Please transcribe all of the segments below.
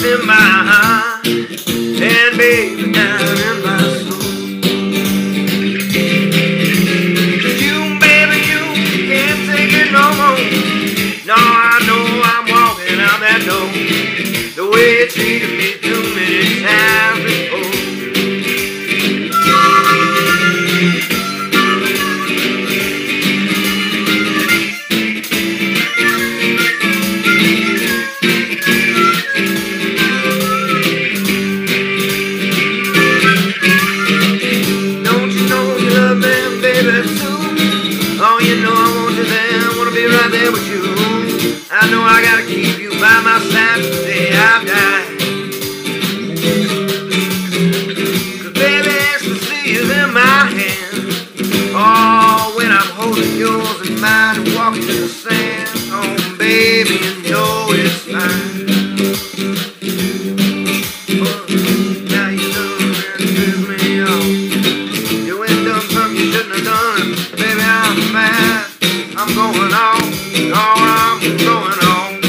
In my heart, and baby, down in my soul. You, baby, you can't take it no more. No, I know I'm walking out that door the way you treated me too many times before. Oh, you know I want you there, I wanna be right there with you. I know I gotta keep you by my side till the day I die. 'Cause baby, ecstasy is in my hand. Oh, when I'm holding yours in mine and walking in the sand. Oh, baby, you know it's fine. Oh, now you done piss me off. You ain't done something you shouldn't have done. Baby, I'm mad. I'm going on. Oh, I'm going on.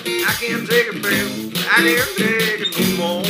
I can't take it, baby. I can't take it no more.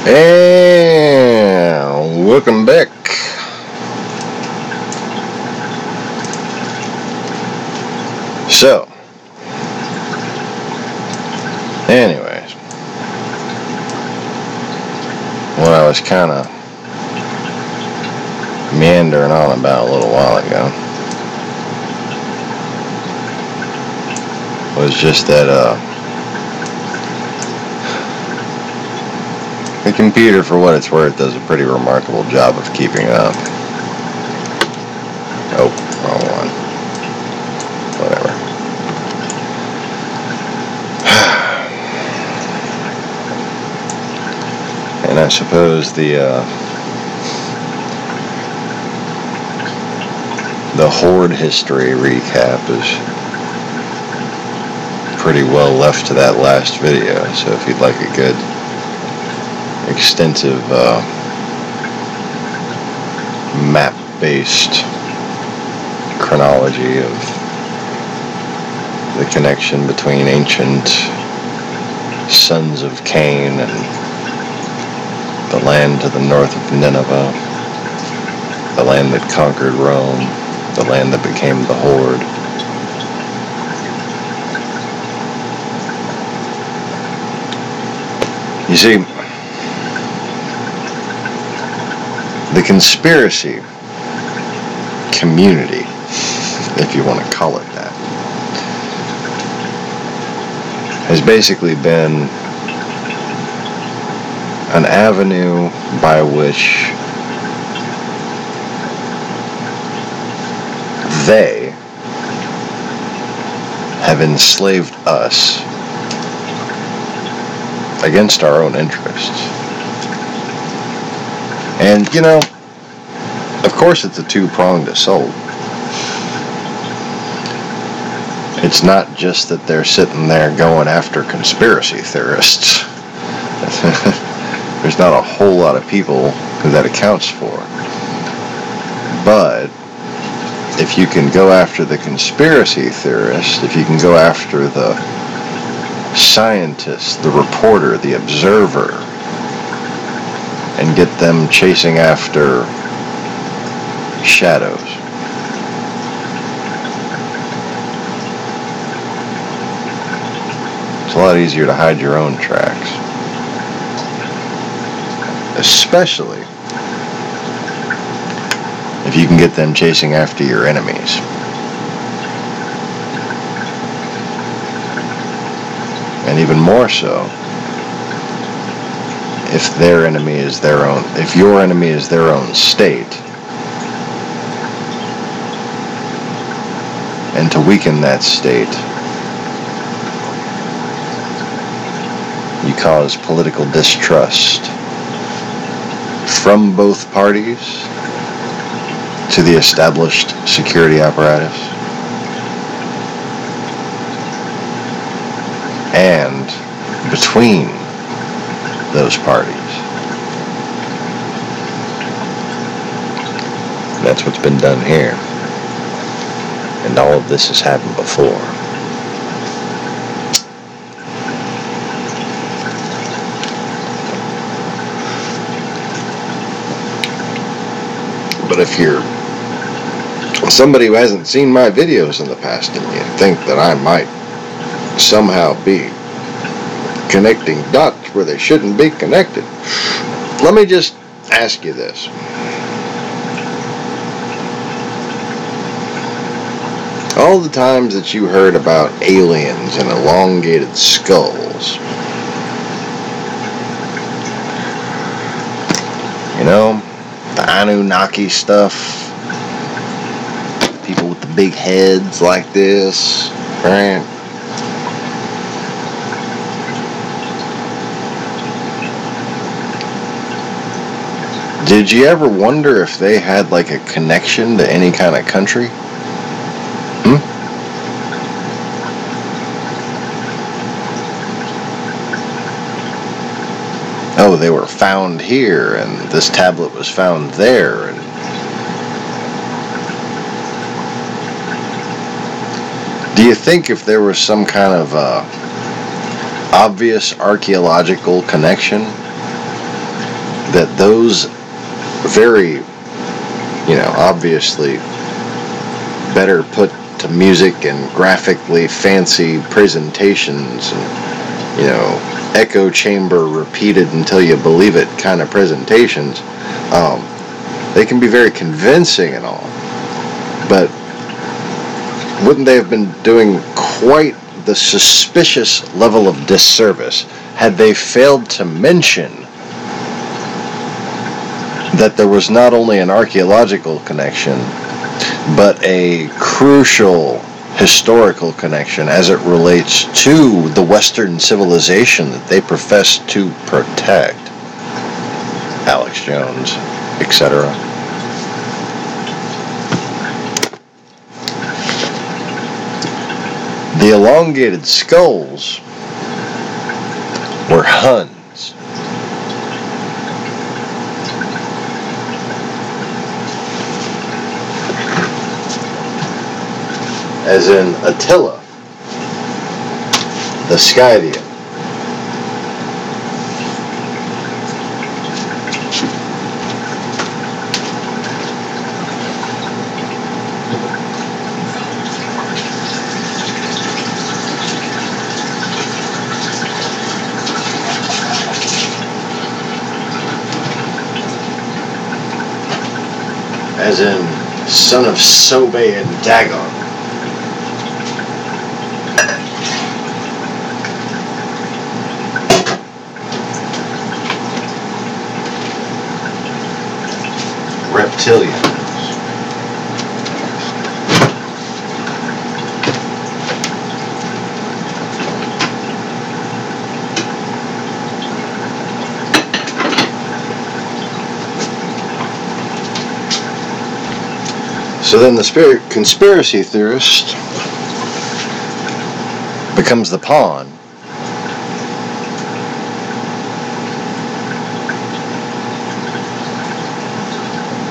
And welcome back. So, anyways, what I was kind of meandering on about a little while ago was just that the computer, for what it's worth, does a pretty remarkable job of keeping up. Oh, wrong one. And I suppose the Horde history recap is pretty well left to that last video. So if you'd like a good, extensive map-based chronology of the connection between ancient sons of Cain and the land to the north of Nineveh, the land that conquered Rome, the land that became the Horde. You see, the conspiracy community, if you want to call it that, has basically been an avenue by which they have enslaved us against our own interests. And, you know, of course it's a two-pronged assault. It's not just that they're sitting there going after conspiracy theorists. There's not a whole lot of people who that accounts for. But if you can go after the conspiracy theorist, if you can go after the scientist, the reporter, the observer, and get them chasing after shadows, it's a lot easier to hide your own tracks. Especially if you can get them chasing after your enemies. And even more so, if their enemy is their own, if your enemy is their own state. And to weaken that state, you cause political distrust from both parties to the established security apparatus and between those parties. That's what's been done here. And all of this has happened before. But if you're somebody who hasn't seen my videos in the past and you think that I might somehow be connecting dots where they shouldn't be connected, let me just ask you this. All the times that you heard about aliens and elongated skulls, you know, the Anunnaki stuff, people with the big heads like this, right? Did you ever wonder if they had like a connection to any kind of country? Oh, they were found here, and this tablet was found there. And do you think if there was some kind of obvious archaeological connection, that those very, obviously better put to music and graphically fancy presentations and, echo chamber repeated until you believe it kind of presentations, they can be very convincing and all, but wouldn't they have been doing quite the suspicious level of disservice had they failed to mention that there was not only an archaeological connection, but a crucial historical connection as it relates to the Western civilization that they profess to protect? Alex Jones, etc. The elongated skulls were Huns. As in Attila, the Scythian. As in son of Sobe and Dagon. Reptilians. So then the conspiracy theorist becomes the pawn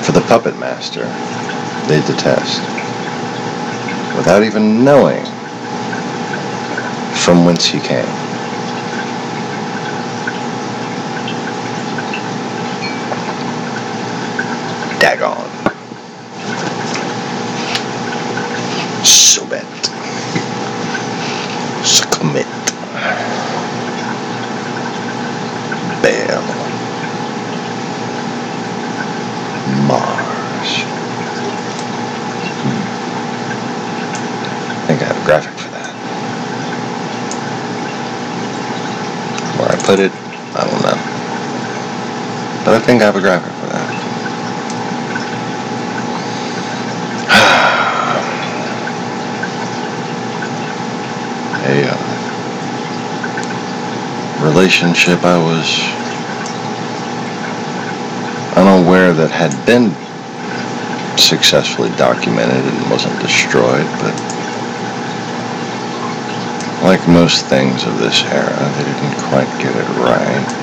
for the puppet master they detest, without even knowing from whence he came. Dagon. Sobet. Succumit. Baal. Mars. I think I have a graphic for that. Where I put it, I don't know. But I think I have a graphic for that. A relationship I was unaware that had been successfully documented and wasn't destroyed, but like most things of this era, they didn't quite get it right.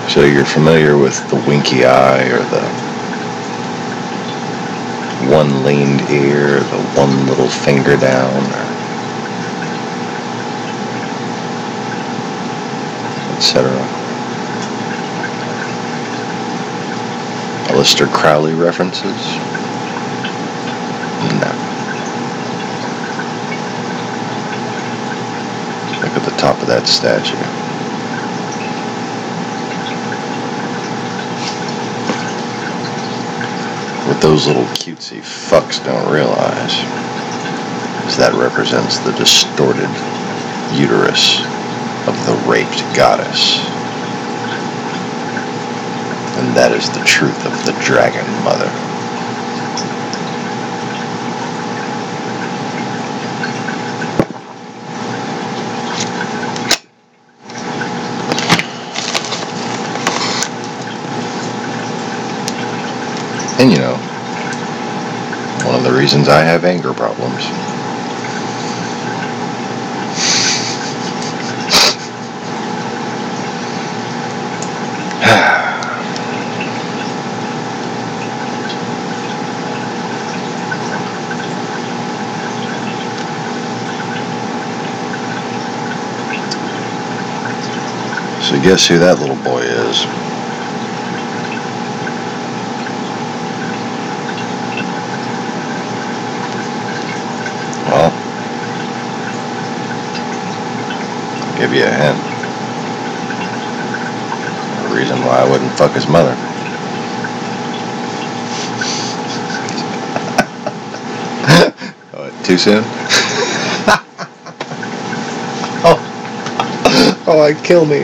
So you're familiar with the winky eye, or the one leaned ear, the one little finger down, or etc. Aleister Crowley references? No. Look at the top of that statue. What those little cutesy fucks don't realize is that represents the distorted uterus of the raped goddess. And that is the truth of the dragon mother. And you know, one of the reasons I have anger problems. So guess who that little boy is? Well, I'll give you a hint. The reason why I wouldn't fuck his mother. Oh, too soon? Oh, kill me.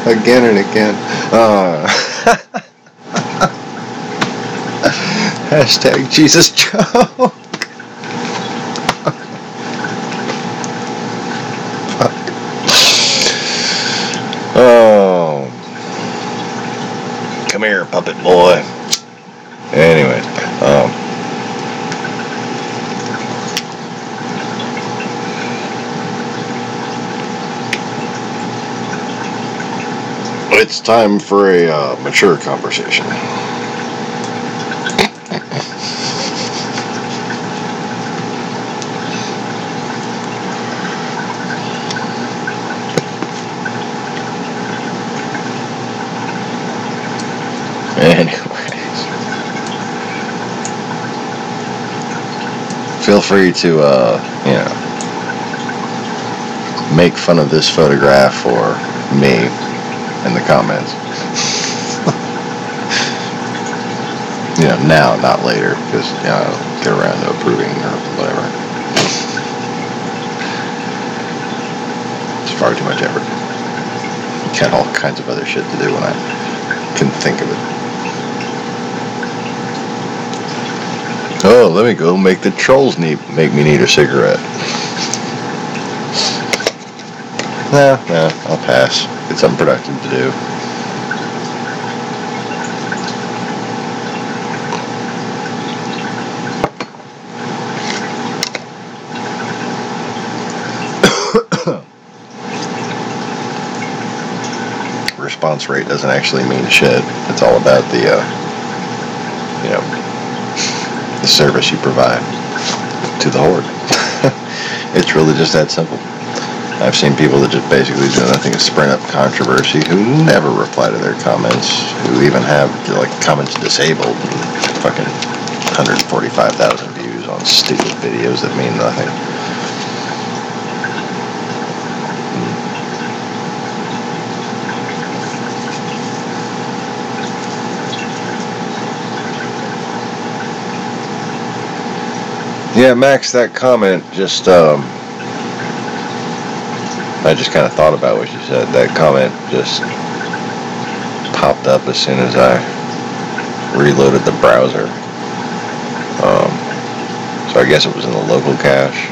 Again and again. Hashtag Jesus joke. Oh. Come here, puppet boy. Anyway, it's time for a mature conversation. Anyways, feel free to, make fun of this photograph or me in the comments. Now, not later, because I don't get around to approving or whatever. It's far too much effort. Got all kinds of other shit to do when I can think of it. Oh, let me go make the trolls make me need a cigarette. Nah, I'll pass. It's unproductive to do. Response rate doesn't actually mean shit. It's all about the service you provide to the horde. It's really just that simple. I've seen people that just basically do nothing but spring up controversy who never reply to their comments, who even have comments disabled and fucking 145,000 views on stupid videos that mean nothing. Yeah, Max, that comment just, I just kind of thought about what you said. That comment just popped up as soon as I reloaded the browser. So I guess it was in the local cache.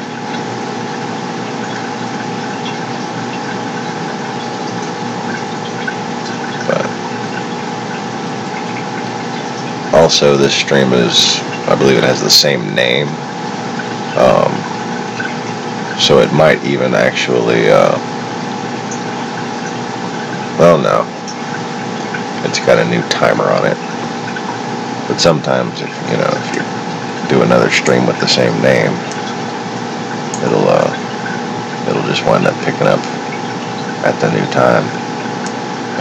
But also, this stream I believe it has the same name. So it might even actually, no. It's got a new timer on it. But sometimes, if you do another stream with the same name, it'll just wind up picking up at the new time.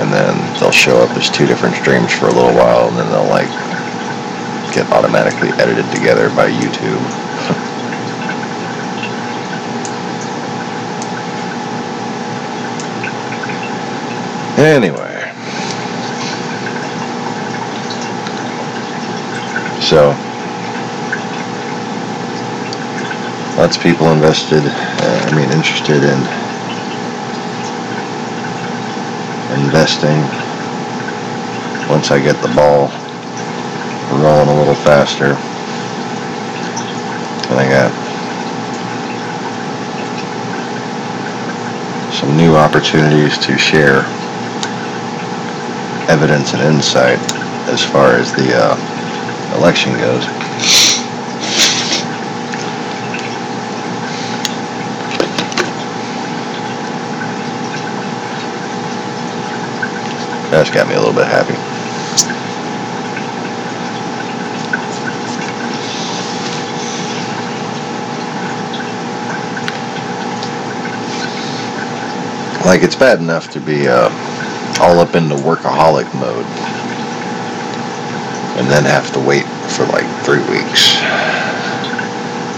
And then they'll show up as two different streams for a little while, and then they'll get automatically edited together by YouTube. Anyway, so lots of people interested in investing once I get the ball rolling a little faster. And I got some new opportunities to share evidence and insight as far as the election goes. That's got me a little bit happy. It's bad enough to be all up into workaholic mode and then have to wait for 3 weeks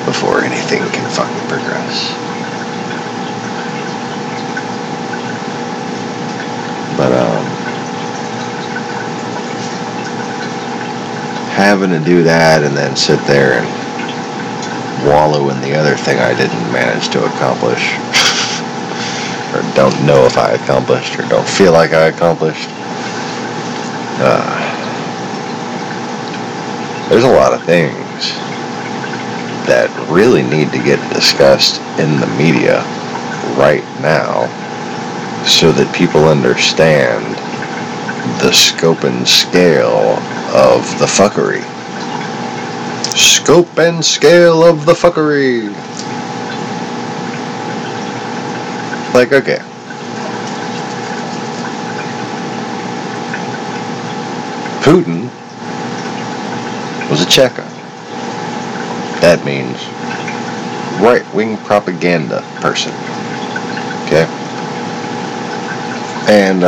before anything can fucking progress. But having to do that and then sit there and wallow in the other thing I didn't manage to accomplish. Or don't know if I accomplished, or don't feel like I accomplished. There's a lot of things that really need to get discussed in the media right now so that people understand the scope and scale of the fuckery. Scope and scale of the fuckery. Like, okay. Putin was a Cheka. That means right-wing propaganda person. Okay? And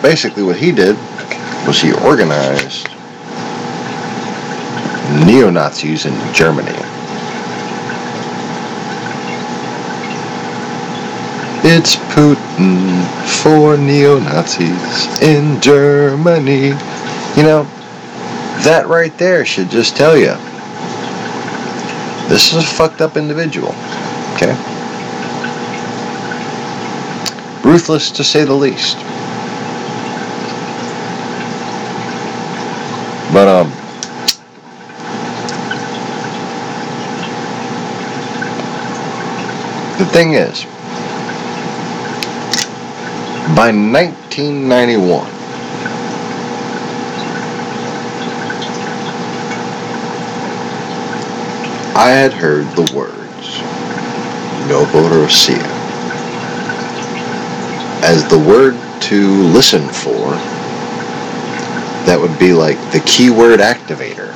basically what he did was he organized neo-Nazis in Germany. It's Putin for neo-Nazis in Germany. You know, that right there should just tell you, this is a fucked up individual. Okay? Ruthless to say the least. But, the thing is, by 1991, I had heard the words Novorossiya as the word to listen for. That would be like the keyword activator.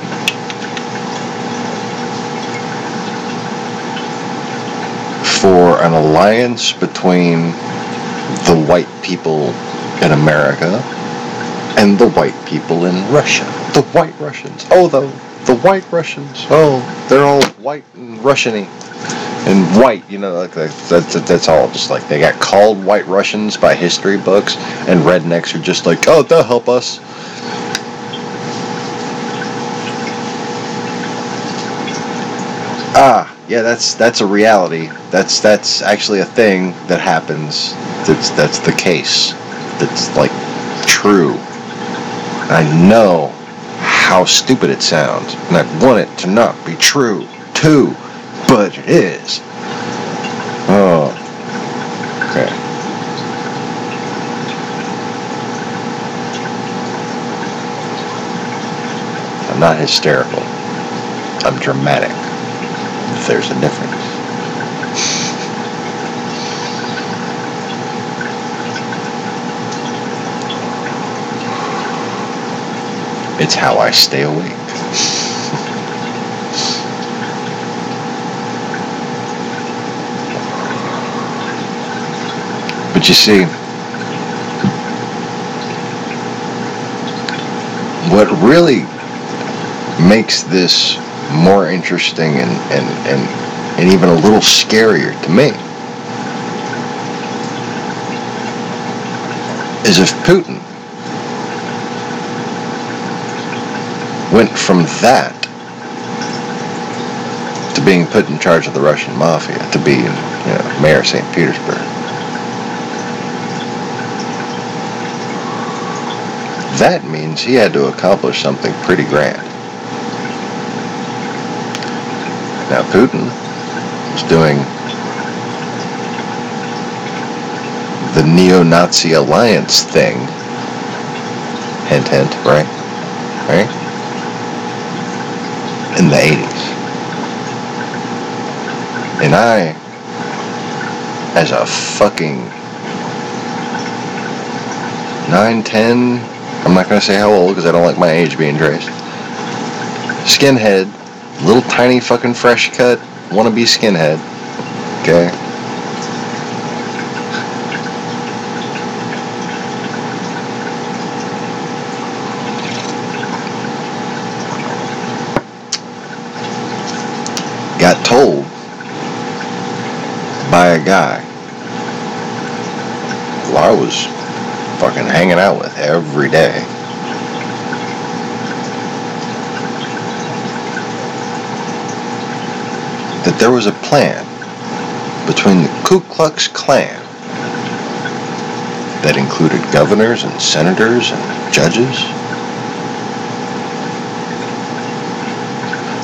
For an alliance between the white people in America and the white people in Russia. The white Russians. Oh, the white Russians. Oh, they're all white and Russian-y. And white, you know, like that's all just like they got called white Russians by history books, and rednecks are just like, oh, they'll help us. Yeah, that's a reality. That's actually a thing that happens. That's the case. That's like true. I know how stupid it sounds, and I want it to not be true too, but it is. Oh, okay. I'm not hysterical. I'm dramatic. If there's a difference. It's how I stay awake. But you see, what really makes this more interesting and even a little scarier to me is if Putin went from that to being put in charge of the Russian mafia, to being, mayor of St. Petersburg. That means he had to accomplish something pretty grand. Now, Putin was doing the neo-Nazi alliance thing. Hint, hint, right? Right? In the 80s. And I, as a fucking 9, 10, I'm not going to say how old because I don't like my age being traced, skinhead, little tiny fucking fresh cut, wannabe skinhead, okay? Got told by a guy who I was fucking hanging out with every day that that there was a plan between the Ku Klux Klan that included governors and senators and judges,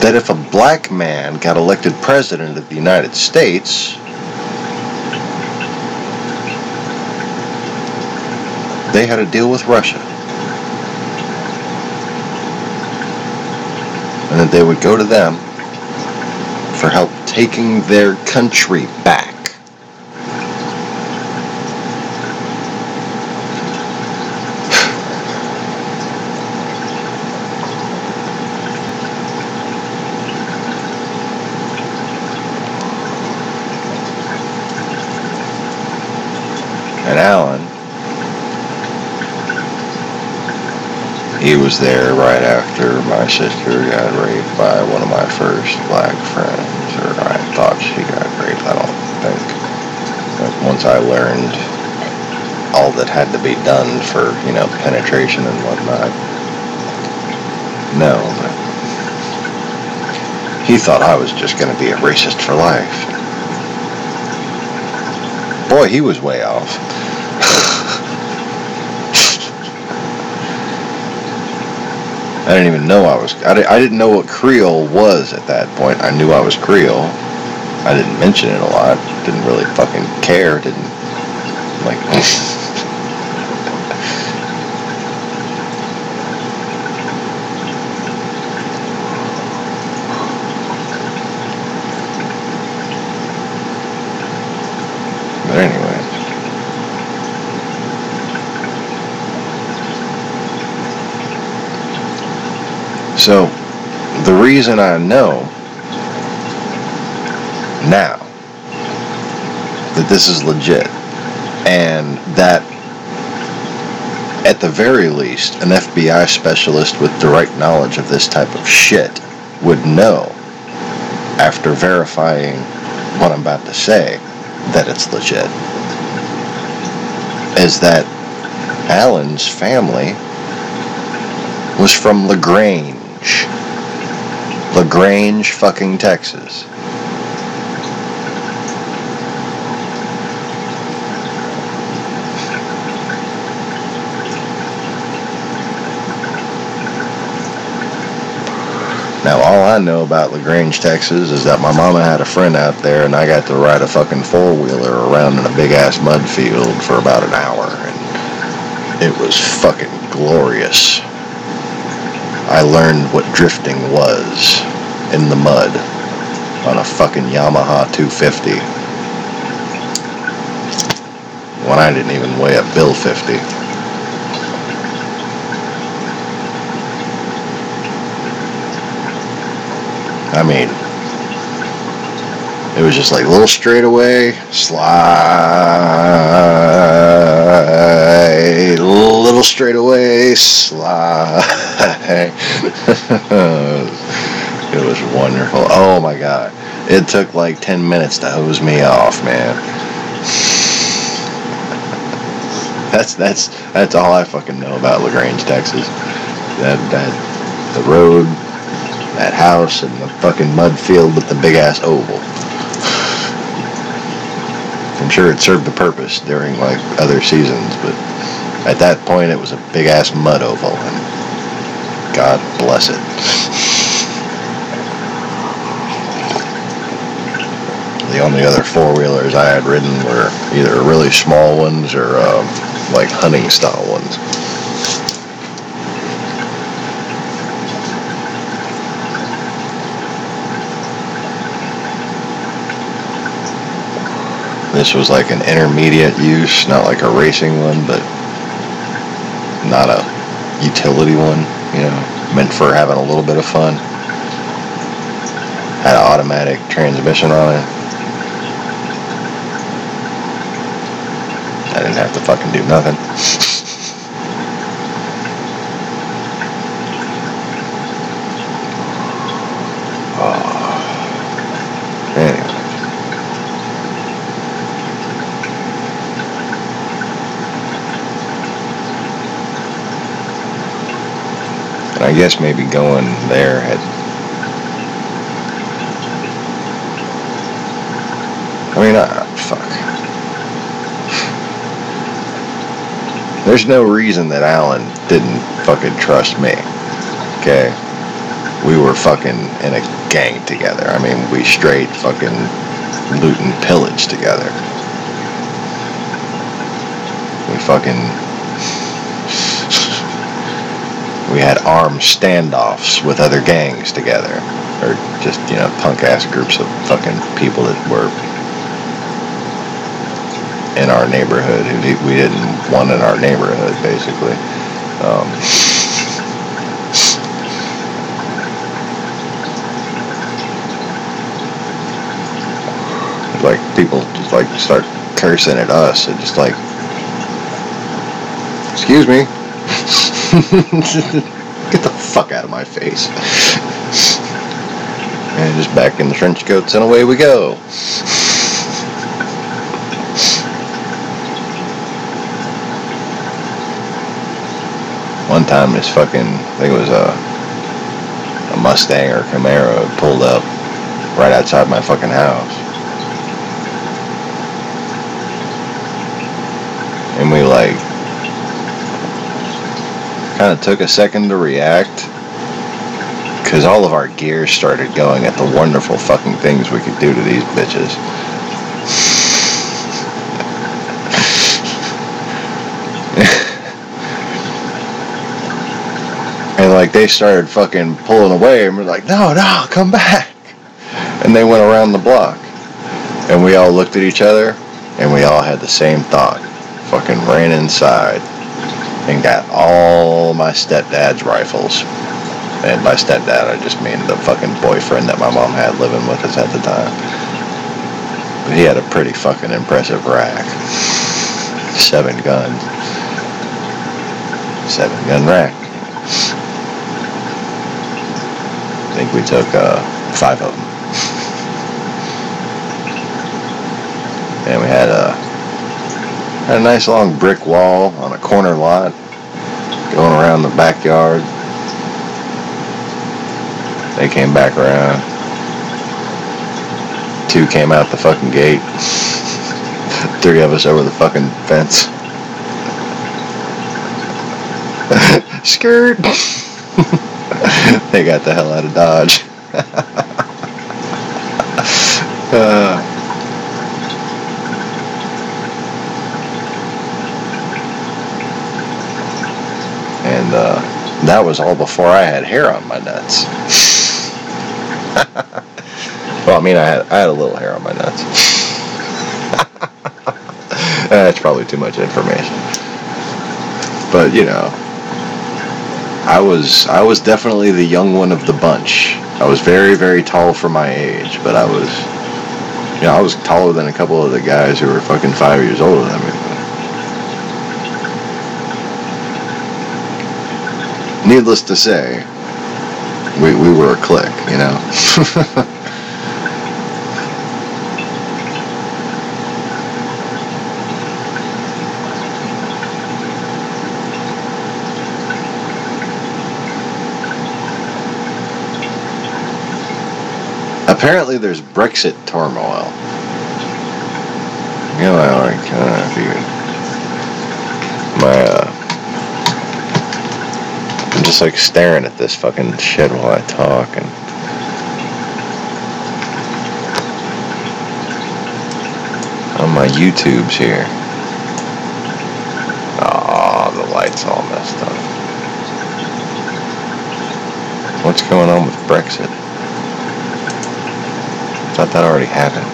that if a black man got elected president of the United States, they had to deal with Russia. And that they would go to them for help taking their country back. And Alan, he was there right after my sister got raped by one of my first black friends, or I thought she got raped, I don't think. But once I learned all that had to be done for, penetration and whatnot, no, but he thought I was just going to be a racist for life. Boy, he was way off. I didn't even know I didn't know what Creole was at that point. I knew I was Creole. I didn't mention it a lot. Didn't really fucking care. Didn't, like... But anyway. So, the reason I know now that this is legit, and that at the very least an FBI specialist with direct knowledge of this type of shit would know, after verifying what I'm about to say, that it's legit, is that Alan's family was from LaGrange, fucking Texas. Now, all I know about LaGrange, Texas is that my mama had a friend out there, and I got to ride a fucking four-wheeler around in a big-ass mud field for about an hour, and it was fucking glorious. I learned what drifting was in the mud on a fucking Yamaha 250 when I didn't even weigh a Bill 50. I mean, it was just like a little straightaway, slide, little straightaway, slide. It was wonderful. Oh my God. It took like 10 minutes to hose me off, man. That's all I fucking know about LaGrange, Texas. That the road, that house, and the fucking mud field with the big ass oval. I'm sure it served the purpose during like other seasons, but at that point it was a big ass mud oval, and God bless it. The only other four-wheelers I had ridden were either really small ones or like hunting style ones. This was like an intermediate use, not like a racing one, but not a utility one, meant for having a little bit of fun. Had an automatic transmission on it. I didn't have to fucking do nothing. Anyway. And I guess maybe going there had Fuck. There's no reason that Alan didn't fucking trust me. Okay? We were fucking in a gang together. I mean, we straight fucking loot and pillage together. We had armed standoffs with other gangs together. Or just, punk-ass groups of fucking people that were in our neighborhood who we didn't want in our neighborhood, basically. Like, people just, like, start cursing at us and just, like, excuse me. Get the fuck out of my face. And just back in the trench coats and away we go. One time this fucking, I think it was a Mustang or Camaro pulled up right outside my fucking house. And we like kind of took a second to react because all of our gear started going at the wonderful fucking things we could do to these bitches. And like they started fucking pulling away and we're like, no, come back. And they went around the block. And we all looked at each other and we all had the same thought. Fucking ran inside and got all my stepdad's rifles. And by stepdad, I just mean the fucking boyfriend that my mom had living with us at the time. But he had a pretty fucking impressive rack. 7 guns. 7-gun rack. I think we took 5 of them. And we had a nice long brick wall on a corner lot going around the backyard. They came back around. 2 came out the fucking gate. 3 of us over the fucking fence. Skirt. They got the hell out of Dodge. And that was all before I had hair on my nuts. Well, I mean, I had a little hair on my nuts. That's probably too much information. But I was definitely the young one of the bunch. I was very, very tall for my age, but I was taller than a couple of the guys who were fucking 5 years older than me. Needless to say, we were a clique, Apparently there's Brexit turmoil. I'm just like staring at this fucking shit while I talk and on my YouTubes here. Oh, the light's all messed up. What's going on with Brexit? I thought that already happened.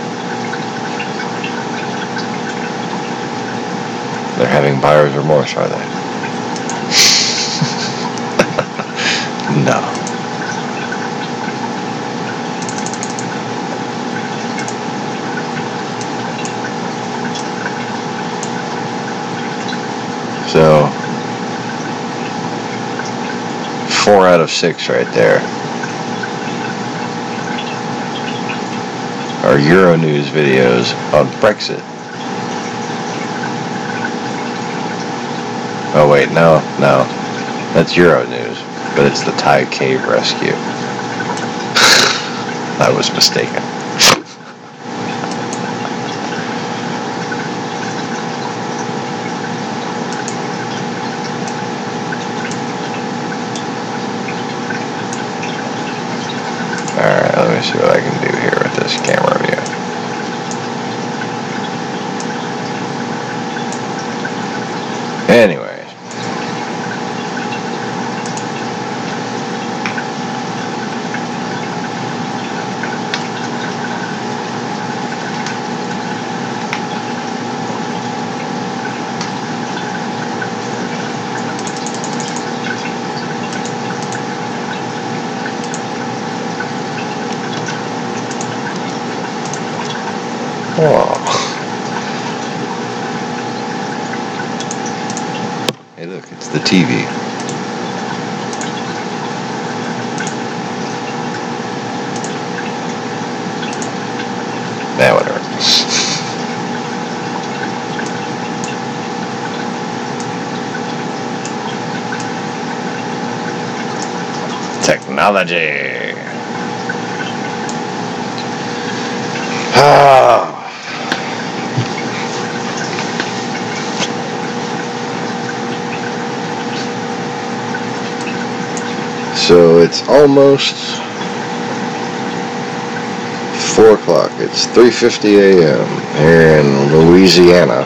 They're having buyer's remorse, are they? No. So, 4 out of 6 right there are Euronews videos on Brexit. Oh wait, no, that's Euronews, but it's the Thai cave rescue. I was mistaken. Anyways. Oh. Hey, look, it's the TV. Nah, whatever. Technology. Oh. So it's almost 4 o'clock. It's 3:50 a.m. here in Louisiana,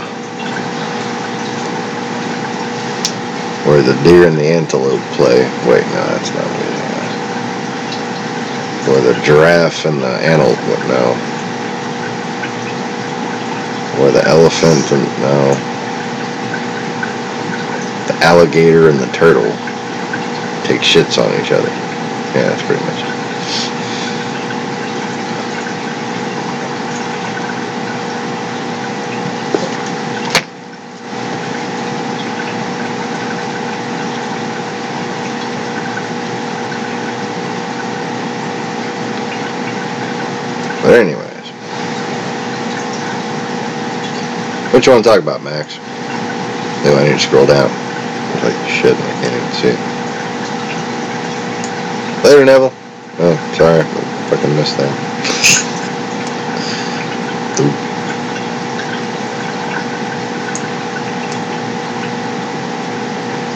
where the deer and the antelope play. Wait, no, that's not Louisiana. Where the giraffe and the antelope, no. Where the elephant and, no. The alligator and the turtle take shits on each other. Yeah, that's pretty much it. But anyways, what you want to talk about, Max? No, I need to scroll down. Like shit, I can't even see it. Later, Neville. Oh, sorry, I fucking missed that.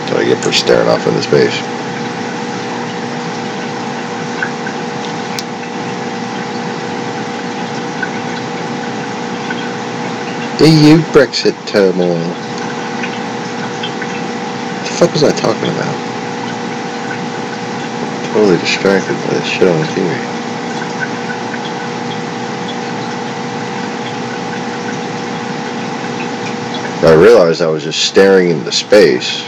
That's what I get for staring off into space. EU Brexit turmoil. What the fuck was I talking about? Totally distracted by this shit on the TV. I realized I was just staring into space,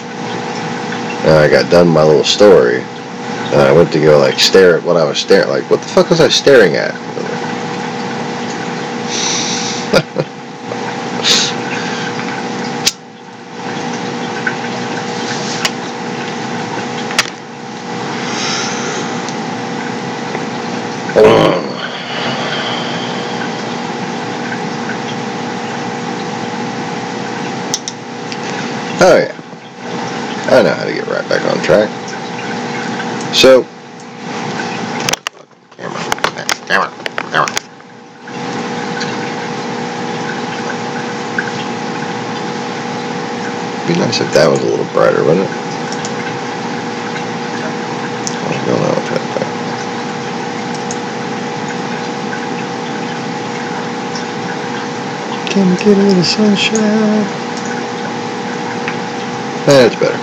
and I got done my little story, and I went to go like stare at what I was staring. Like, what the fuck was I staring at? Oh yeah, I know how to get right back on track. So, camera. It'd be nice if that was a little brighter, wouldn't it? What's going on with that thing? Can we get a little sunshine? It's better.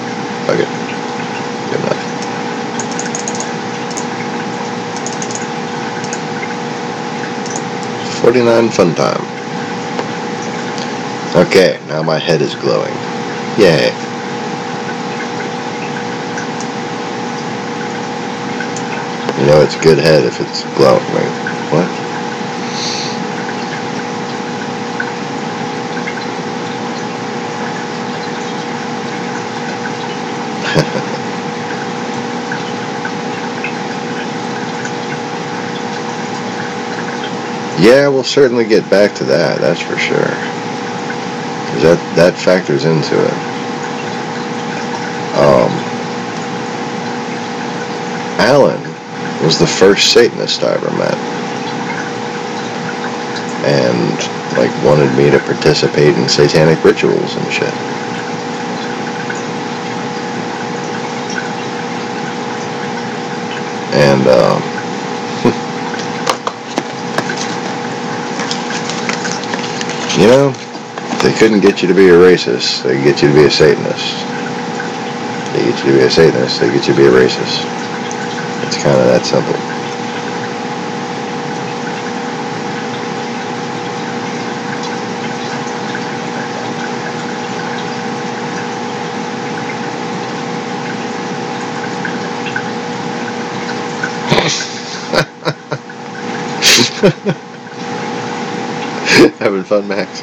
Fuck it. Good enough. $49 fun time. Okay, now my head is glowing. Yay. You know it's good head if it's glowing. Wait, what? Yeah, we'll certainly get back to that, that's for sure. Because that factors into it. Alan was the first Satanist I ever met. And, like, wanted me to participate in satanic rituals and shit. And, you know, to couldn't get you to be a racist. They could get you to be a Satanist. They get you to be a Satanist. They get you to be a racist. It's kind of that simple. Having fun, Max?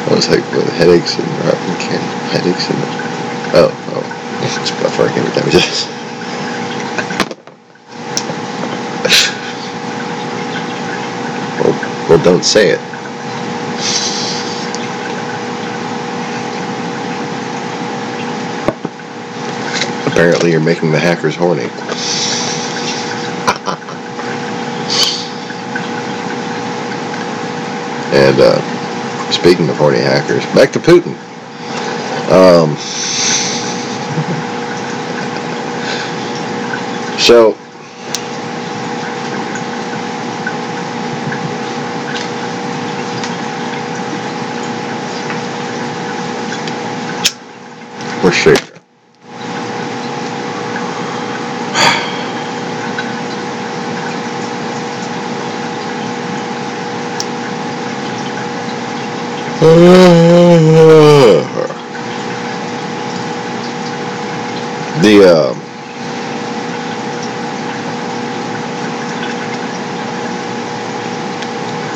I was like, with headaches and headaches and oh, it's before I came to damages. Well, don't say it. Apparently, you're making the hackers horny. And speaking of horny hackers, back to Putin. So where's Shaker?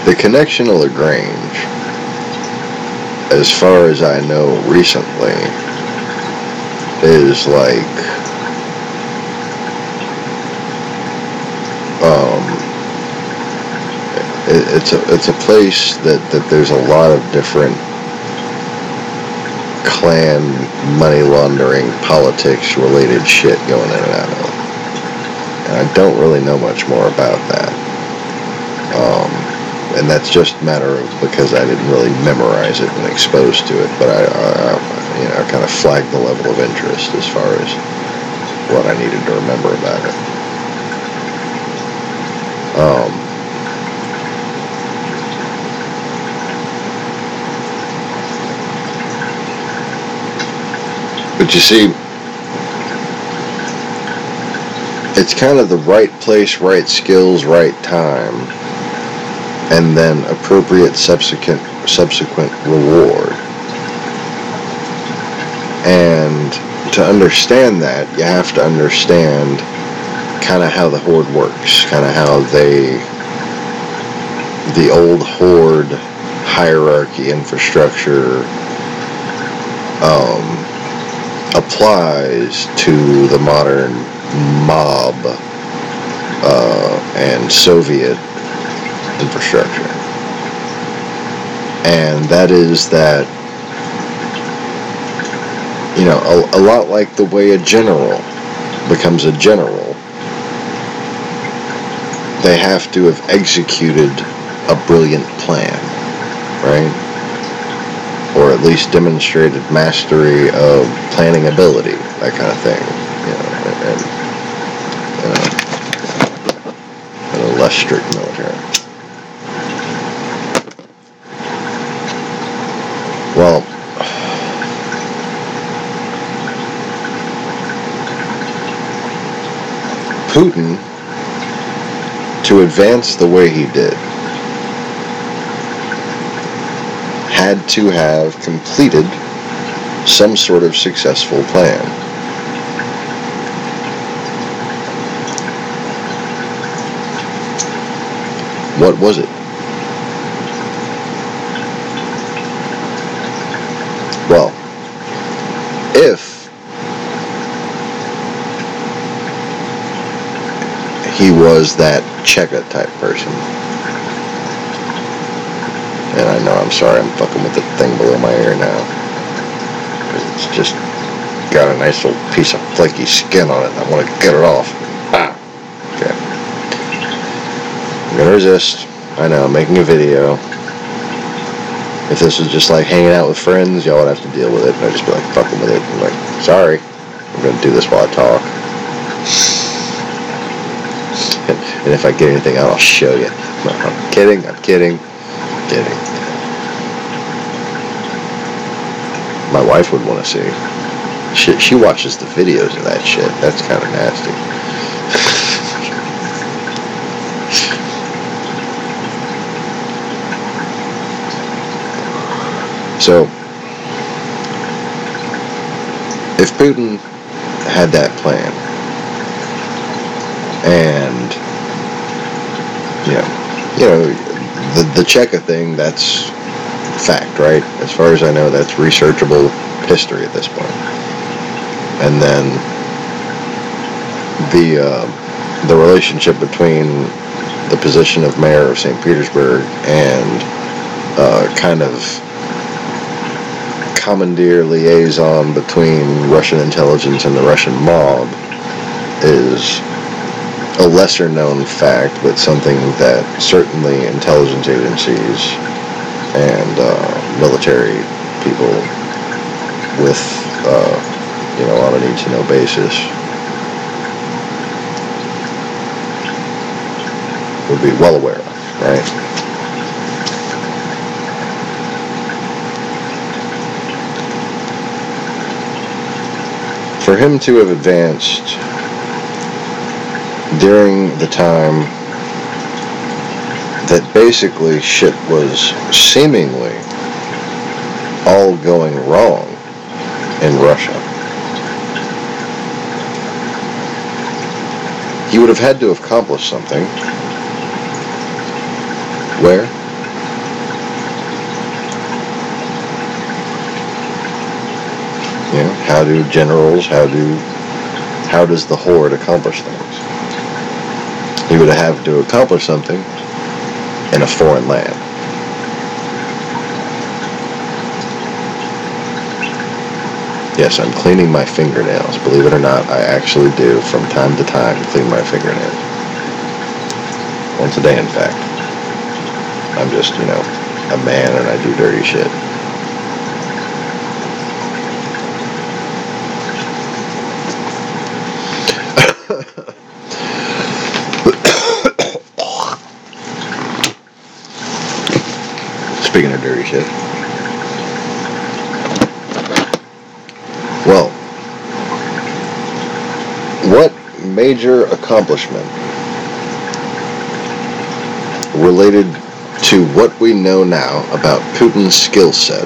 The connection to LaGrange, as far as I know recently, is like it's a place that there's a lot of different clan money laundering politics related shit going in and out of it. And I don't really know much more about that. And that's just a matter of because I didn't really memorize it and exposed to it, but I kind of flagged the level of interest as far as what I needed to remember about it. But you see, it's kind of the right place, right skills, right time, and then appropriate subsequent reward. And to understand that, you have to understand kind of how the Horde works, kind of how the old Horde hierarchy infrastructure applies to the modern mob and Soviet infrastructure. And that is that, a lot like the way a general becomes a general, they have to have executed a brilliant plan, right? Or at least demonstrated mastery of planning ability, that kind of thing, and a less strict military. Well, Putin, to advance the way he did, had to have completed some sort of successful plan. What was it? Well, if he was that Cheka type person, and I know, I'm sorry, I'm fucking with the thing below my ear now. It's just got a nice little piece of flaky skin on it, and I want to get it off. Okay. I'm gonna resist. I know, I'm making a video. If this was just like hanging out with friends, y'all would have to deal with it. And I'd just be like, fucking with it. I'm like, sorry, I'm gonna do this while I talk. And if I get anything out, I'll show you. I'm kidding. I'm kidding. Kidding. My wife would want to see. She watches the videos of that shit. That's kind of nasty. So, if Putin had that plan, and the Cheka thing, that's fact, right? As far as I know, that's researchable history at this point. And then the relationship between the position of mayor of St. Petersburg and kind of commandeer liaison between Russian intelligence and the Russian mob is a lesser known fact, but something that certainly intelligence agencies and military people with on a need to know basis would be well aware of, right? For him to have advanced during the time that basically shit was seemingly all going wrong in Russia, he would have had to have accomplished something. Where? How do generals, how does the horde accomplish things? He would have to accomplish something in a foreign land. Yes, I'm cleaning my fingernails. Believe it or not, I actually do from time to time clean my fingernails. Once a day, in fact. I'm just, a man and I do dirty shit. Speaking of dirty shit. Well, what major accomplishment related to what we know now about Putin's skill set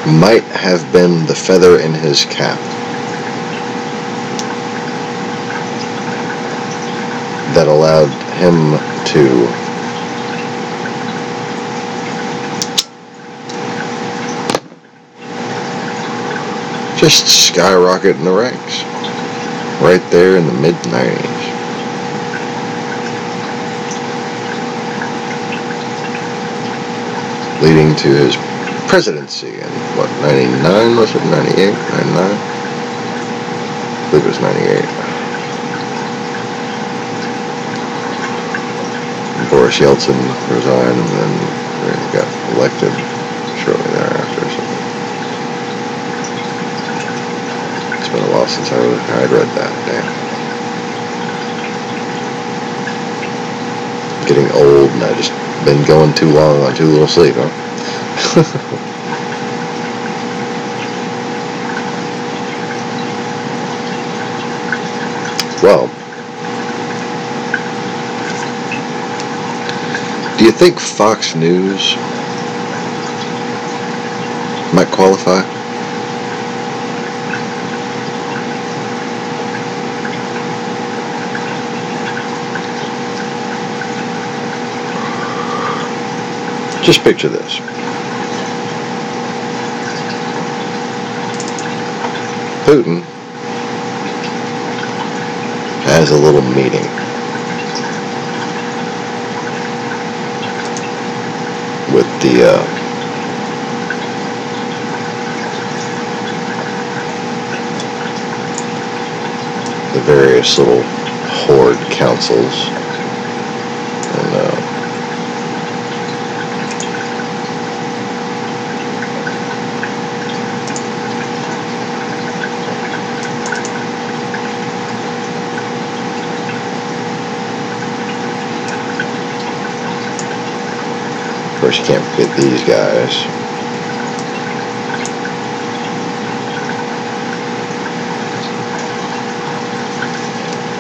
might have been the feather in his cap that allowed him to just skyrocket in the ranks right there in the mid-90s. Leading to his presidency in, 99? Was it 98? 99? I believe it was 98. Boris Yeltsin resigned and then got elected shortly thereafter. So it's been a while since I'd read that. Damn. Getting old and I just been going too long on too little sleep, huh? Well, do you think Fox News might qualify? Just picture this. Putin has a little meeting with the various little horde councils and course, you can't forget these guys.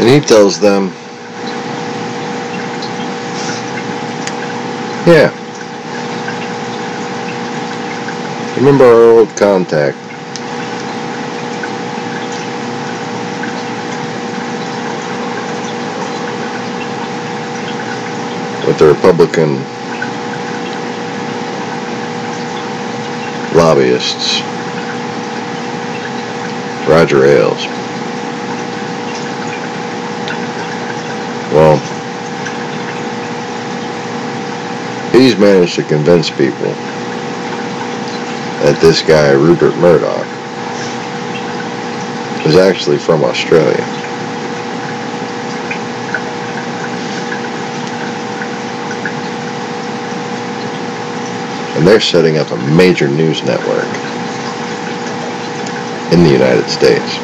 And he tells them, yeah, remember our old contact. With the Republican lobbyists, Roger Ailes. Well, he's managed to convince people that this guy, Rupert Murdoch, is actually from Australia. And they're setting up a major news network in the United States,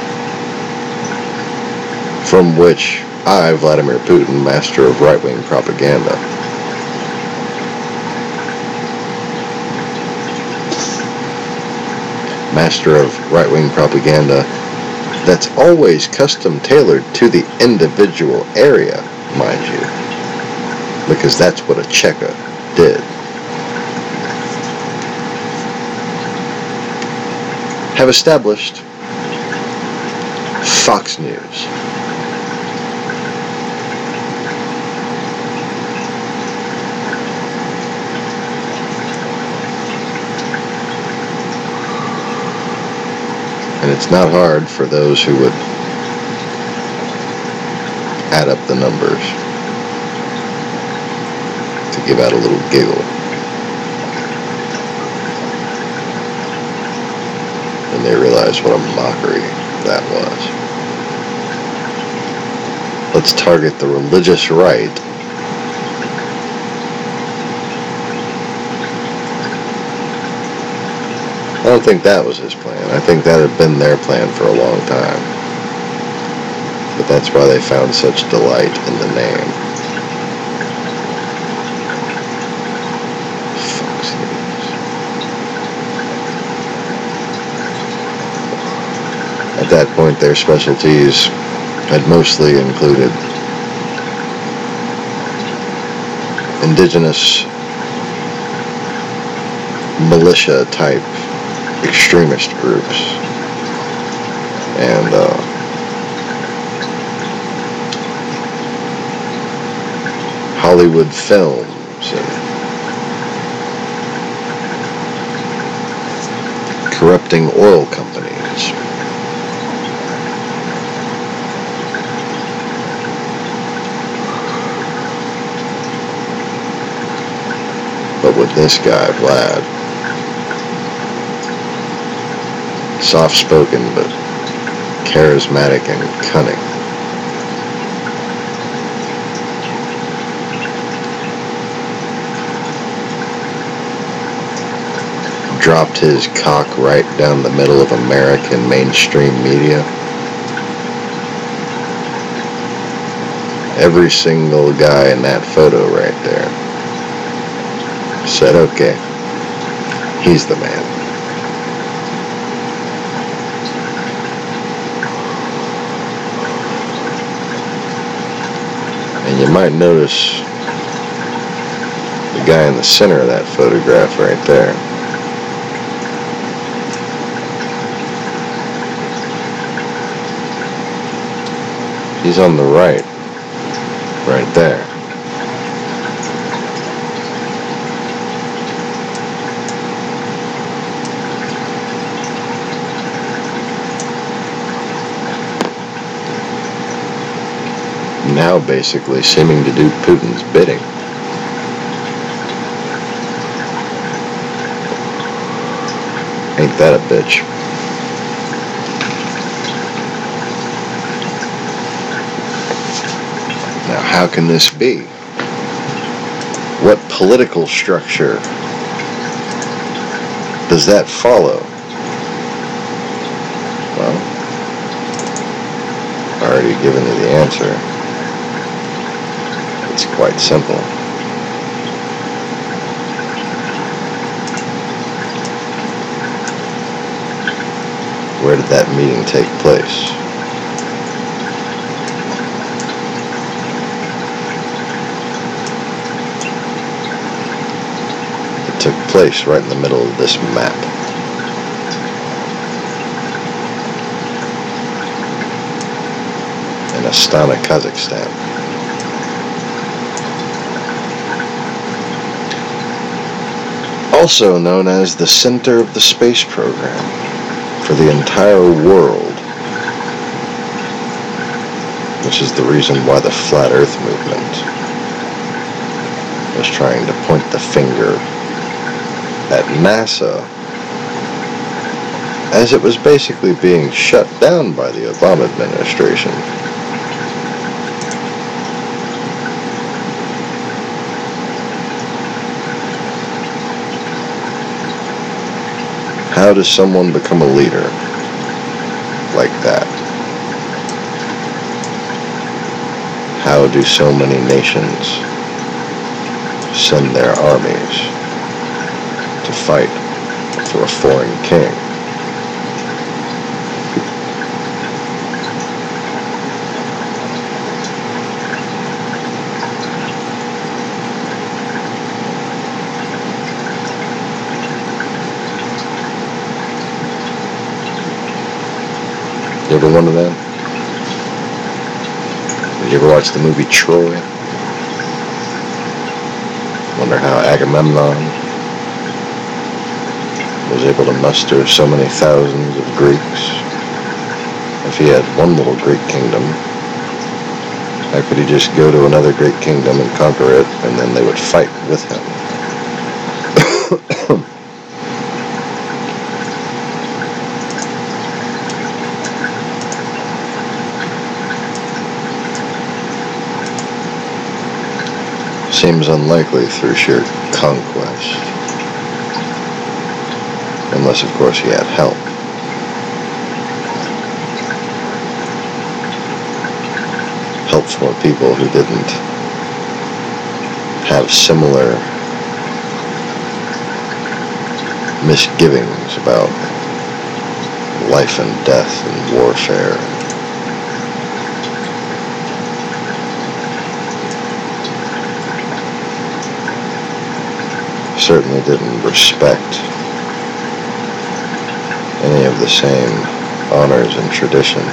from which I, Vladimir Putin, master of right-wing propaganda, that's always custom-tailored to the individual area, mind you, because that's what a Cheka did. Have established Fox News. And it's not hard for those who would add up the numbers to give out a little giggle. And they realize what a mockery that was. Let's target the religious right I don't think that was his plan. I think that had been their plan for a long time. But that's why they found such delight in the name. Fox News. At that point, their specialties had mostly included indigenous militia-type extremist groups and Hollywood films and corrupting oil companies. But with this guy, Vlad, soft-spoken but charismatic and cunning. Dropped his cock right down the middle of American mainstream media. Every single guy in that photo right there said, okay, he's the man. And you might notice the guy in the center of that photograph right there. He's on the right there. Now basically seeming to do Putin's bidding. Ain't that a bitch? Now how can this be? What political structure does that follow? Well, I've already given you the answer. It's quite simple. Where did that meeting take place? It took place right in the middle of this map. In Astana, Kazakhstan. Also known as the center of the space program for the entire world, which is the reason why the Flat Earth movement was trying to point the finger at NASA as it was basically being shut down by the Obama administration. How does someone become a leader like that? How do so many nations send their armies to fight for a foreign king? You ever wonder that? Did you ever watch the movie Troy? Wonder how Agamemnon was able to muster so many thousands of Greeks. If he had one little Greek kingdom, how could he just go to another Greek kingdom and conquer it, and then they would fight with him? Seems unlikely through sheer conquest. Unless, of course, he had help. Help from people who didn't have similar misgivings about life and death and warfare. Certainly didn't respect any of the same honors and traditions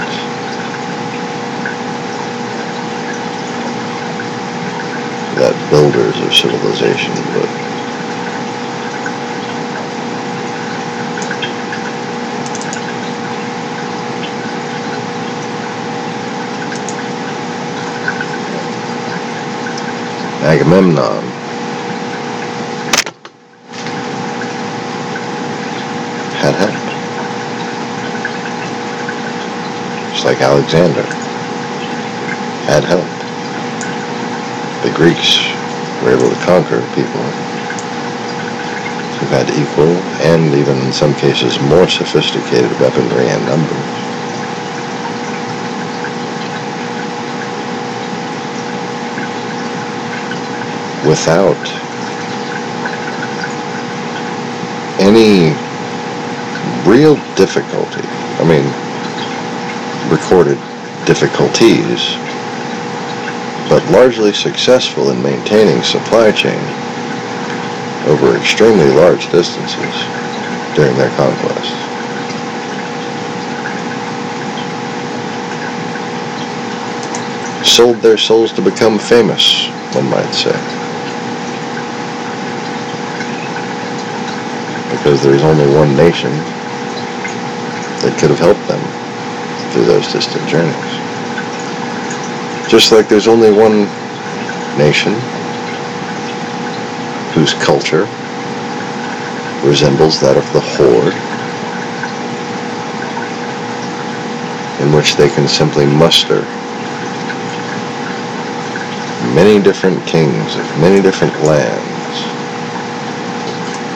that builders of civilization would. Agamemnon had help. Just like Alexander had help. The Greeks were able to conquer people who had equal and even in some cases more sophisticated weaponry and numbers. Without any real difficulty, recorded difficulties, but largely successful in maintaining supply chain over extremely large distances during their conquest. Sold their souls to become famous, one might say. Because there is only one nation that could have helped them through those distant journeys. Just like there's only one nation whose culture resembles that of the Horde, in which they can simply muster many different kings of many different lands,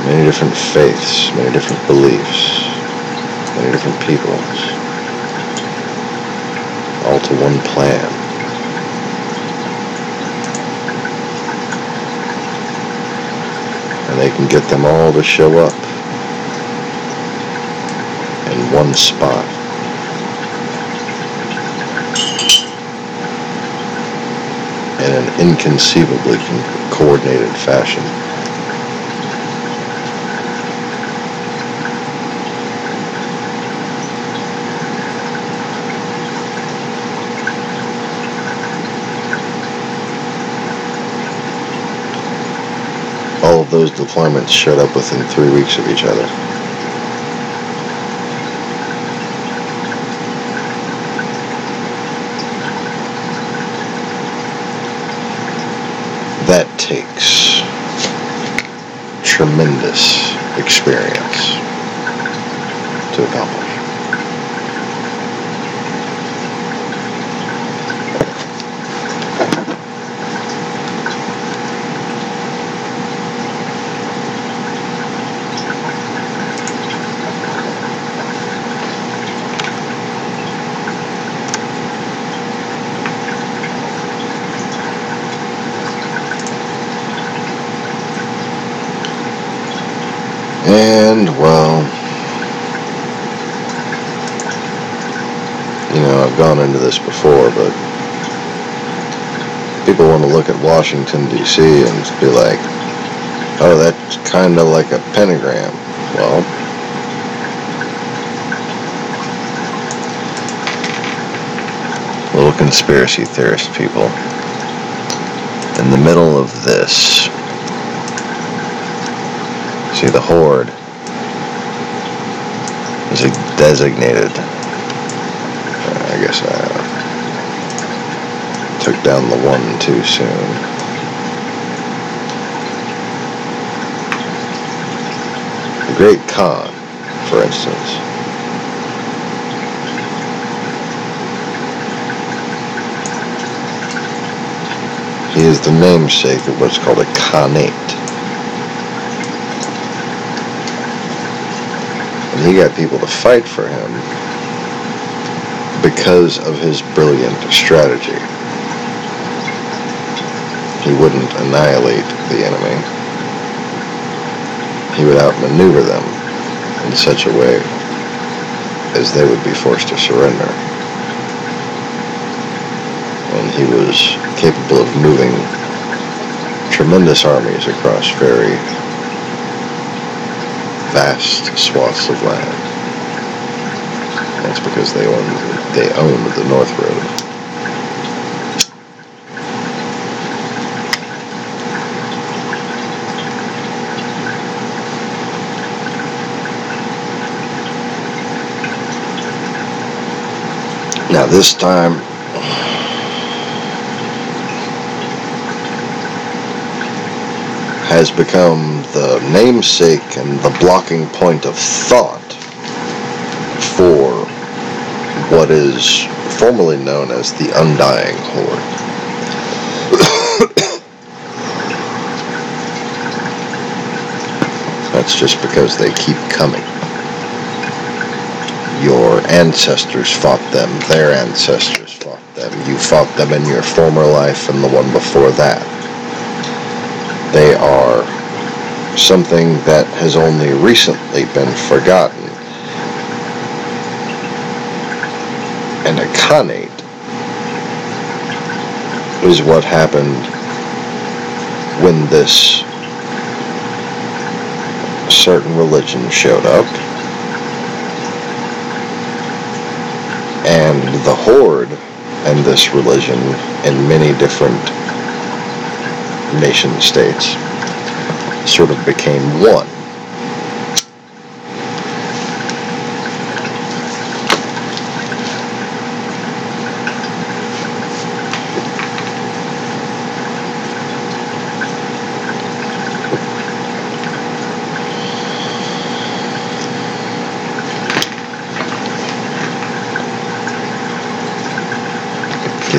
many different faiths, many different beliefs, many different peoples, all to one plan. And they can get them all to show up in one one spot. In an inconceivably coordinated fashion. All of those deployments showed up within 3 weeks of each other. That takes tremendous experience to accomplish. And, well, I've gone into this before, but people want to look at Washington, D.C. and be like, oh, that's kind of like a pentagram. Well, little conspiracy theorist people. In the middle of this, see, the Horde is designated. I guess I took down the one too soon. The Great Khan, for instance. He is the namesake of what's called a Khanate. And he got people to fight for him because of his brilliant strategy. He wouldn't annihilate the enemy. He would outmaneuver them in such a way as they would be forced to surrender. And he was capable of moving tremendous armies across very vast swaths of land. That's because they owned the North Road. Now this time, has become the namesake and the blocking point of thought for what is formerly known as the Undying Horde. That's just because they keep coming. Your ancestors fought them, their ancestors fought them, you fought them in your former life and the one before that. They are something that has only recently been forgotten. And a Khanate is what happened when this certain religion showed up. And the Horde and this religion in many different nation states sort of became one.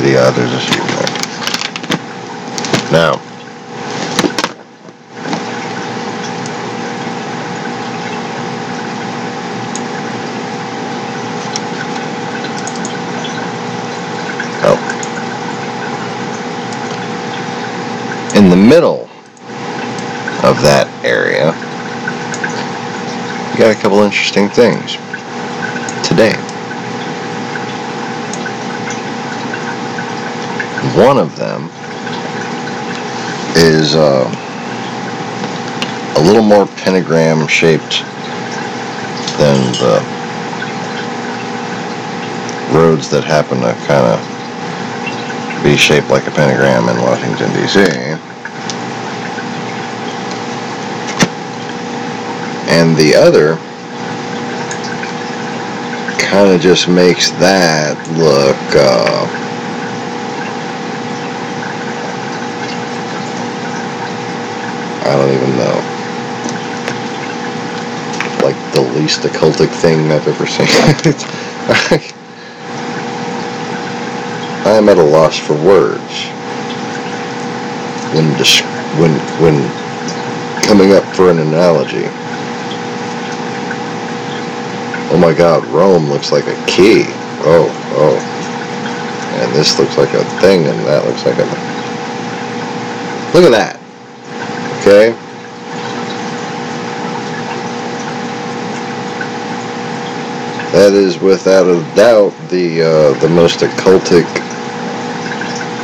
Yeah, there's a few there. Now, in the middle of that area, you got a couple interesting things. today. One of them is a little more pentagram shaped than the roads that happen to kind of be shaped like a pentagram in Washington, D.C. And the other kind of just makes that look, I don't even know, like the least occultic thing I've ever seen. I'm at a loss for words when coming up for an analogy. Oh my God, Rome looks like a key. Oh. And this looks like a thing, and that looks like a... Look at that. Okay? That is without a doubt the most occultic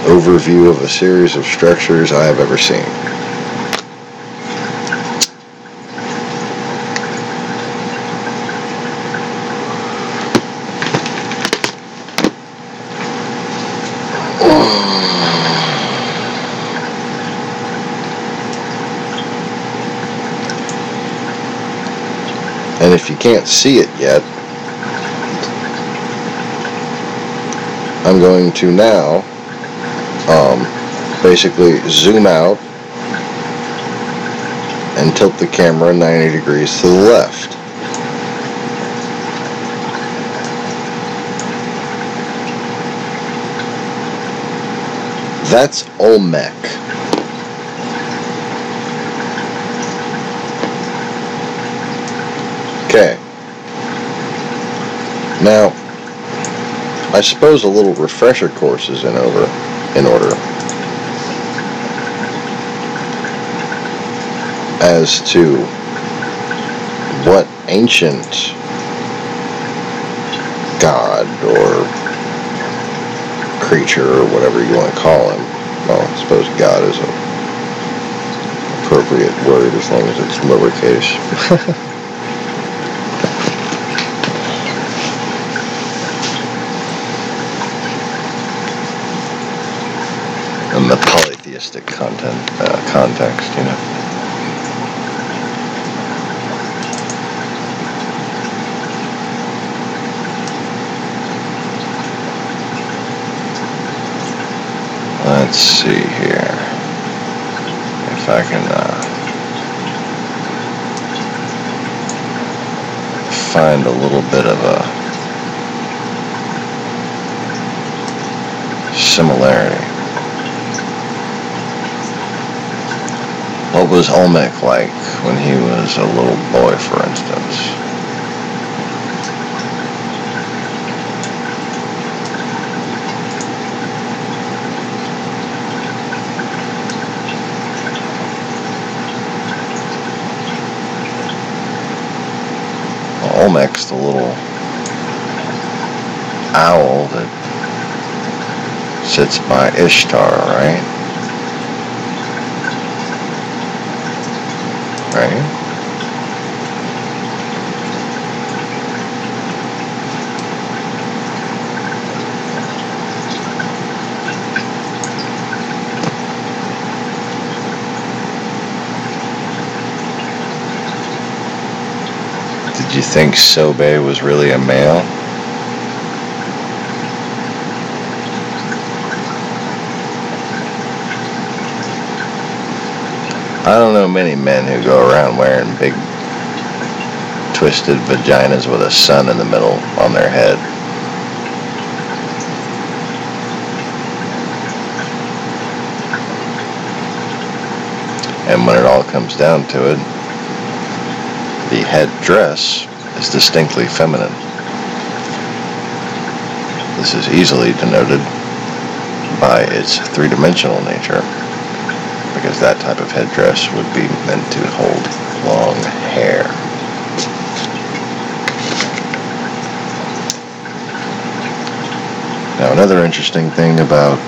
overview of a series of structures I have ever seen. And if you can't see it yet, I'm going to now basically zoom out and tilt the camera 90 degrees to the left. That's Olmec. Okay. Now, I suppose a little refresher course is in order. As to what ancient god or creature or whatever you want to call him. Well, I suppose God is an appropriate word as long as it's lowercase. In the polytheistic context, you know. Let's see here if I can find a little bit of a similarity. What was Olmec like when he was a little boy, for instance? Olmec's the little owl that sits by Ishtar, right? Right? Did you think Sobe was really a male? I don't know many men who go around wearing big twisted vaginas with a sun in the middle on their head. And when it all comes down to it, the head dress is distinctly feminine. This is easily denoted by its three-dimensional nature, because that type of headdress would be meant to hold long hair. Now, another interesting thing about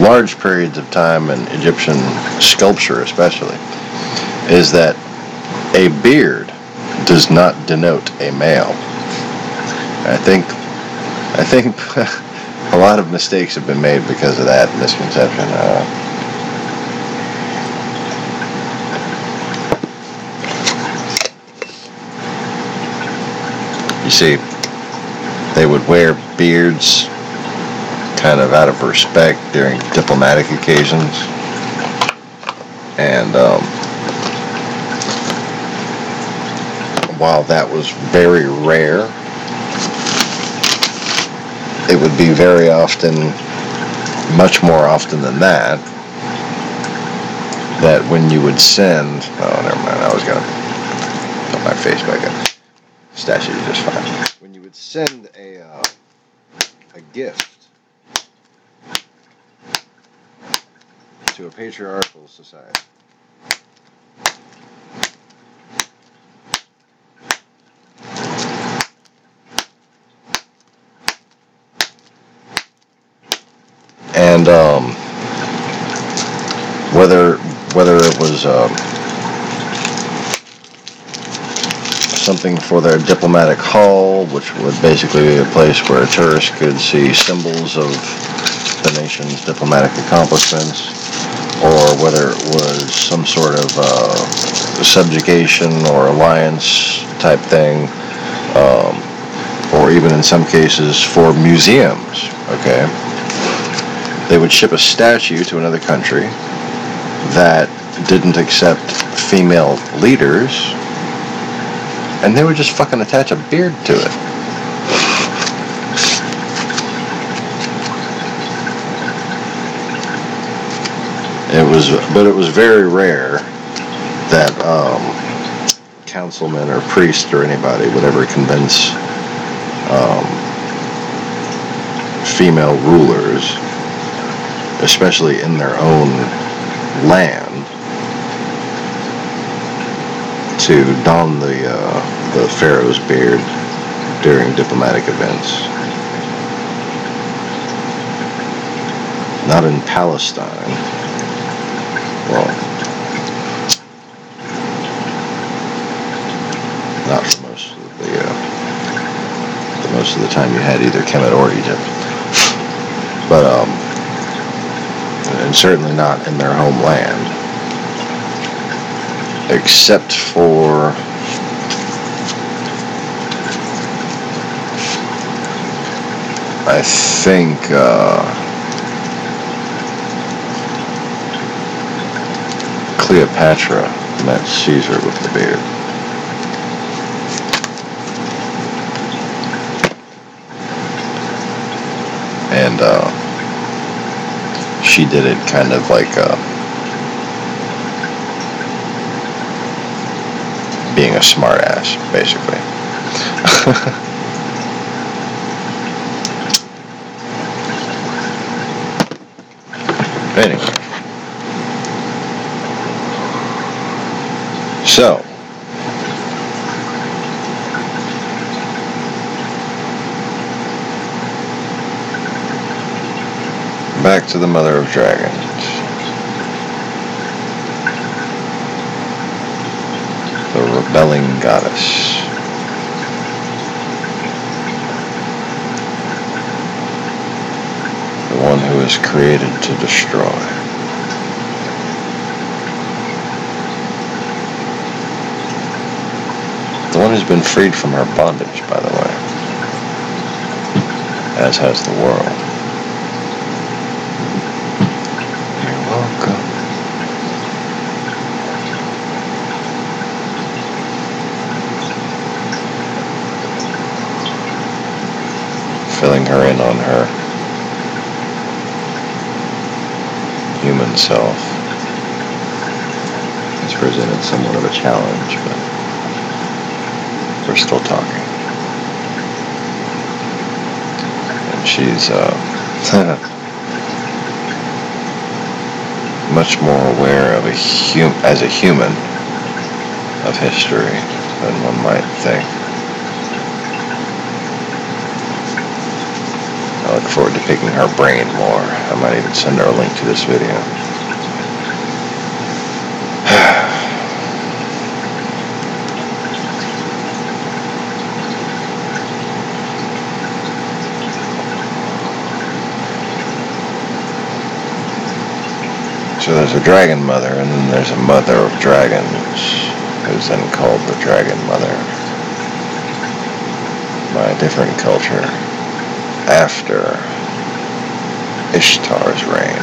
large periods of time in Egyptian sculpture especially is that a beard does not denote a male. I think a lot of mistakes have been made because of that misconception. You see, they would wear beards kind of out of respect during diplomatic occasions. And while that was very rare, it would be very often, much more often than that, that when you would send, oh, never mind, I was going to put my face back up. Statue is just fine. When you would send a gift to a patriarchal society, and whether it was something for their diplomatic hall, which would basically be a place where a tourist could see symbols of the nation's diplomatic accomplishments, or whether it was some sort of subjugation or alliance type thing, or even in some cases for museums, okay? They would ship a statue to another country that didn't accept female leaders, and they would just fucking attach a beard to it. But it was very rare that councilmen or priests or anybody would ever convince female rulers, especially in their own land, to don the pharaoh's beard during diplomatic events. Not in Palestine. Well, not for most of the time you had either Kemet or Egypt, but and certainly not in their homeland, except for I think Cleopatra met Caesar with the beard. And she did it kind of like being a smart ass, basically. Anyway. So, back to the Mother of Dragons. The rebelling goddess. The one who is created to destroy. The one who's been freed from her bondage, by the way. As has the world. You're welcome. Filling her in on her human self has presented somewhat of a challenge, but we're still talking. And she's much more aware of as a human of history than one might think. look forward to picking her brain more. I might even send her a link to this video. So there's a dragon mother, and then there's a mother of dragons, who's then called the dragon mother by a different culture after Ishtar's reign,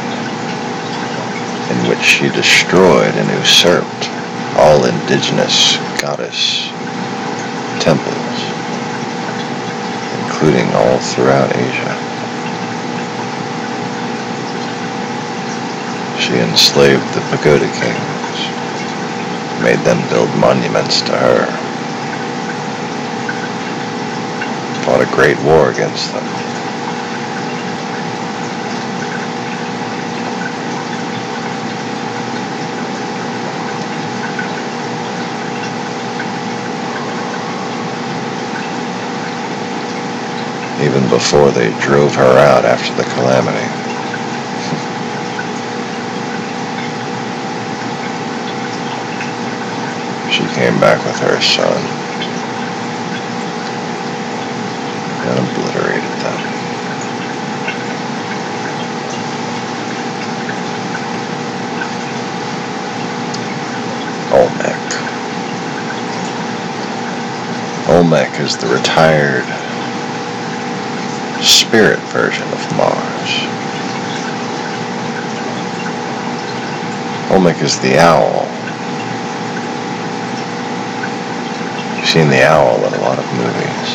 in which she destroyed and usurped all indigenous goddess temples, including all throughout Asia. She enslaved the pagoda kings, made them build monuments to her, fought a great war against them. Even before they drove her out after the calamity. She came back with her son and obliterated them. Olmec is the retired spirit version of Mars. Olmec is the owl. You've seen the owl in a lot of movies.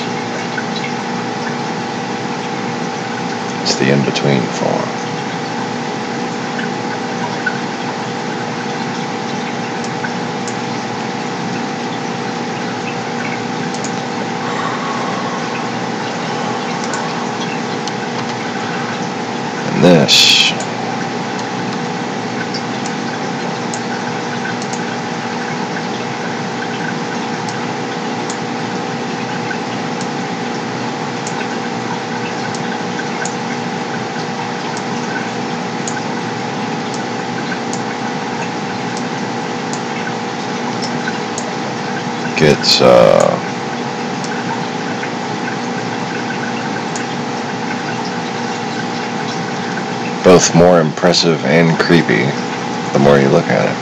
It's the in-between form. And this gets both more impressive and creepy the more you look at it.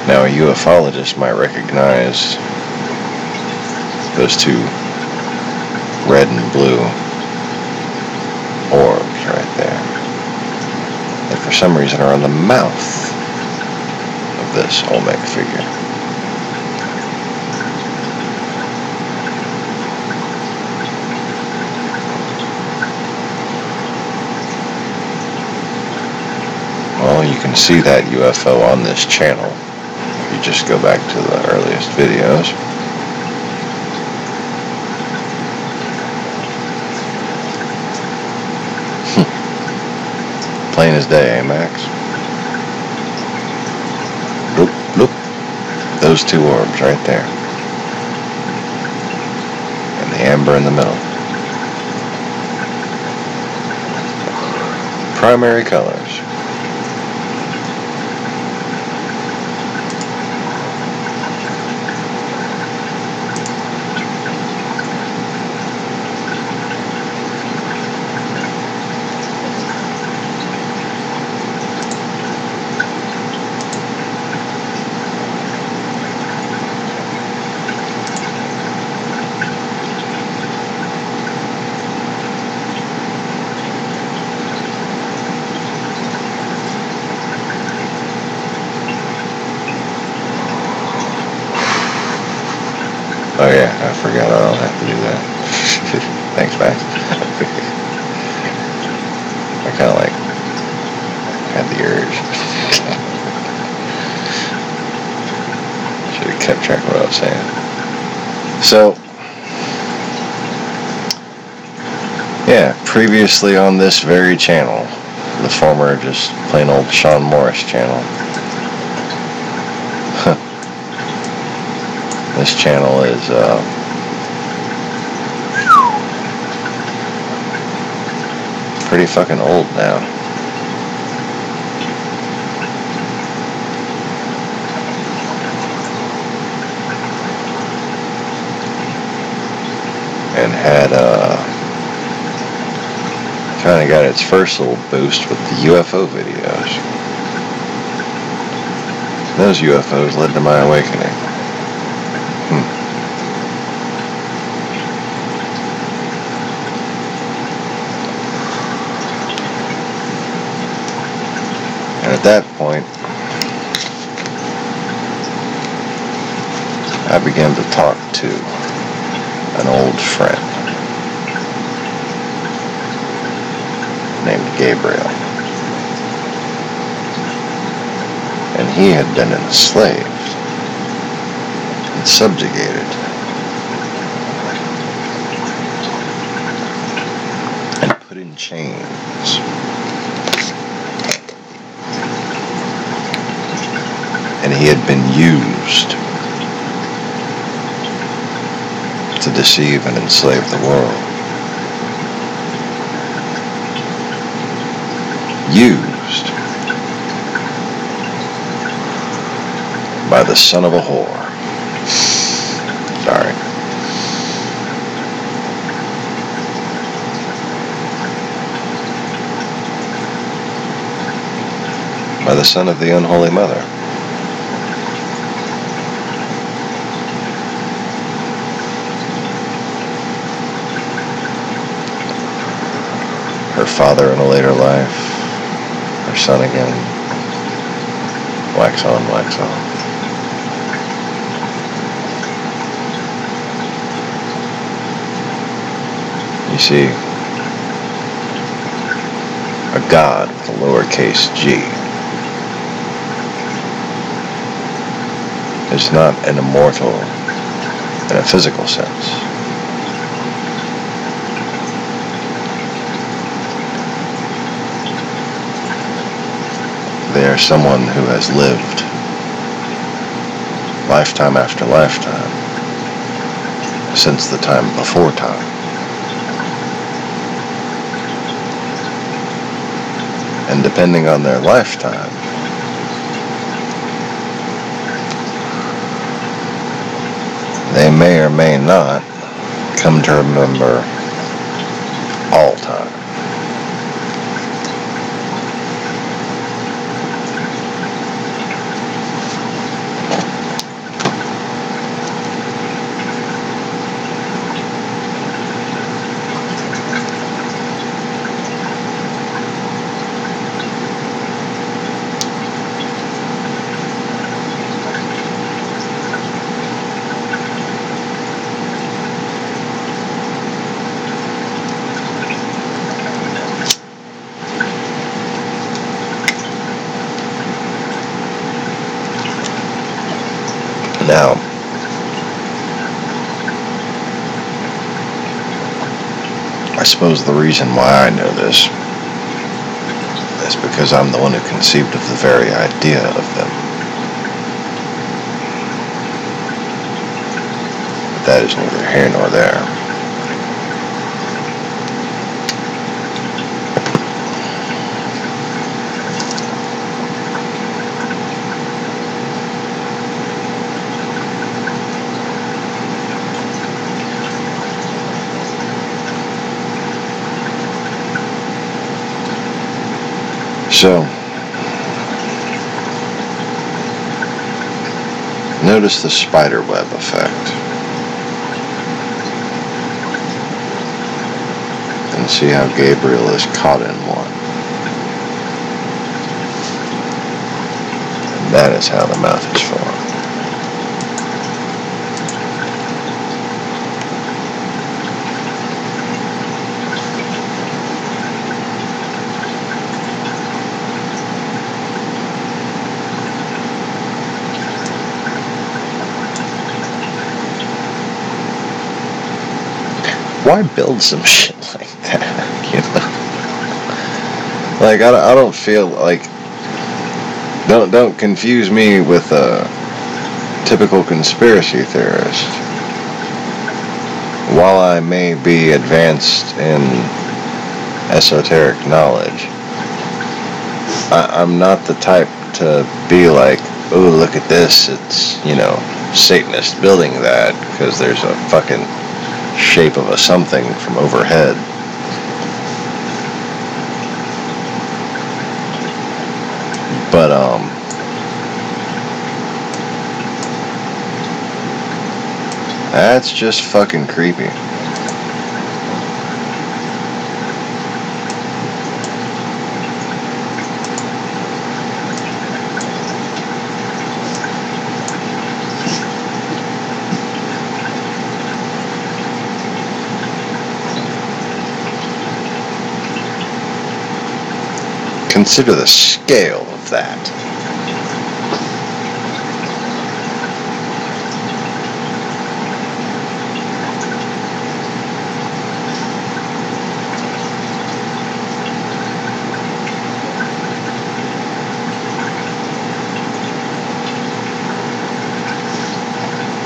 Now, a ufologist might recognize those two red and blue orbs right there. That for some reason are on the mouth of this Olmec figure. Well, you can see that UFO on this channel if you just go back to the earliest videos. Plain as day, eh, Max? Look, look. Those two orbs right there. And the amber in the middle. Primary colors. Oh yeah, I forgot I'll have to do that. Thanks, Max. I kind of like had the urge. Should have kept track of what I was saying. So, yeah, previously on this very channel, the former just plain old Sean Morris channel, This channel is pretty fucking old now. And had kind of got its first little boost with the UFO videos. Those UFOs led to my awakening. And at that point, I began to talk to an old friend named Gabriel. And he had been enslaved and subjugated and put in chains. And he had been used to deceive and enslave the world. Used by the son of a whore. Sorry. By the son of the unholy mother. Her father in a later life, her son again, wax on, wax off. You see, a god with a lowercase g is not an immortal in a physical sense. They are someone who has lived lifetime after lifetime since the time before time. And depending on their lifetime, they may or may not come to remember all time. Now, I suppose the reason why I know this is because I'm the one who conceived of the very idea of them. But that is neither here nor there. So, notice the spider web effect. And see how Gabriel is caught in one. And that is how the mouth is formed. Why build some shit like that, you know? Like, I don't feel like, don't confuse me with typical conspiracy theorist. While I may be advanced in esoteric knowledge, I'm not the type to be like, oh, look at this, it's, Satanist building that, because there's a fucking shape of a something from overhead. But, that's just fucking creepy. Consider the scale of that.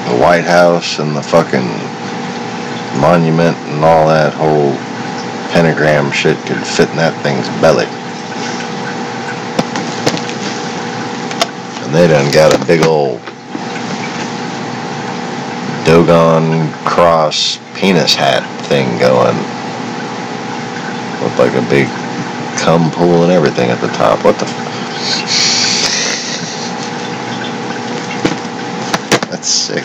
The White House and the fucking monument and all that whole pentagram shit could fit in that thing's belly. And they done got a big old Dogon cross penis hat thing going. Looked like a big cum pool and everything at the top. What the That's sick.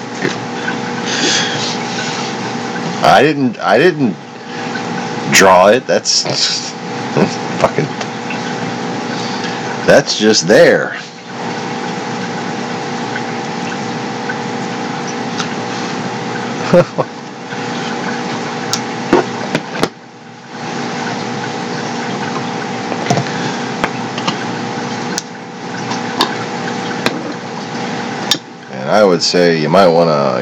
I didn't draw it. That's fucking. That's just there. And I would say you might want to,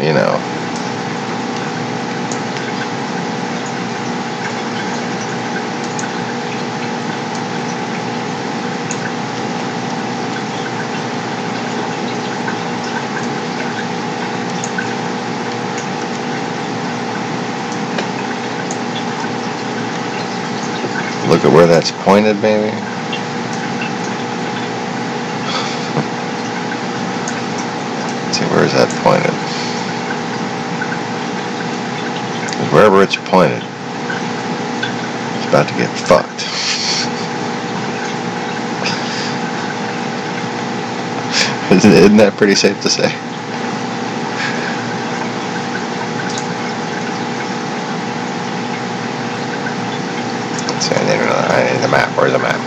look at where that's pointed, maybe. Let's see, where is that pointed? Wherever it's pointed, it's about to get fucked. Isn't that pretty safe to say? I need the map. Where's the map?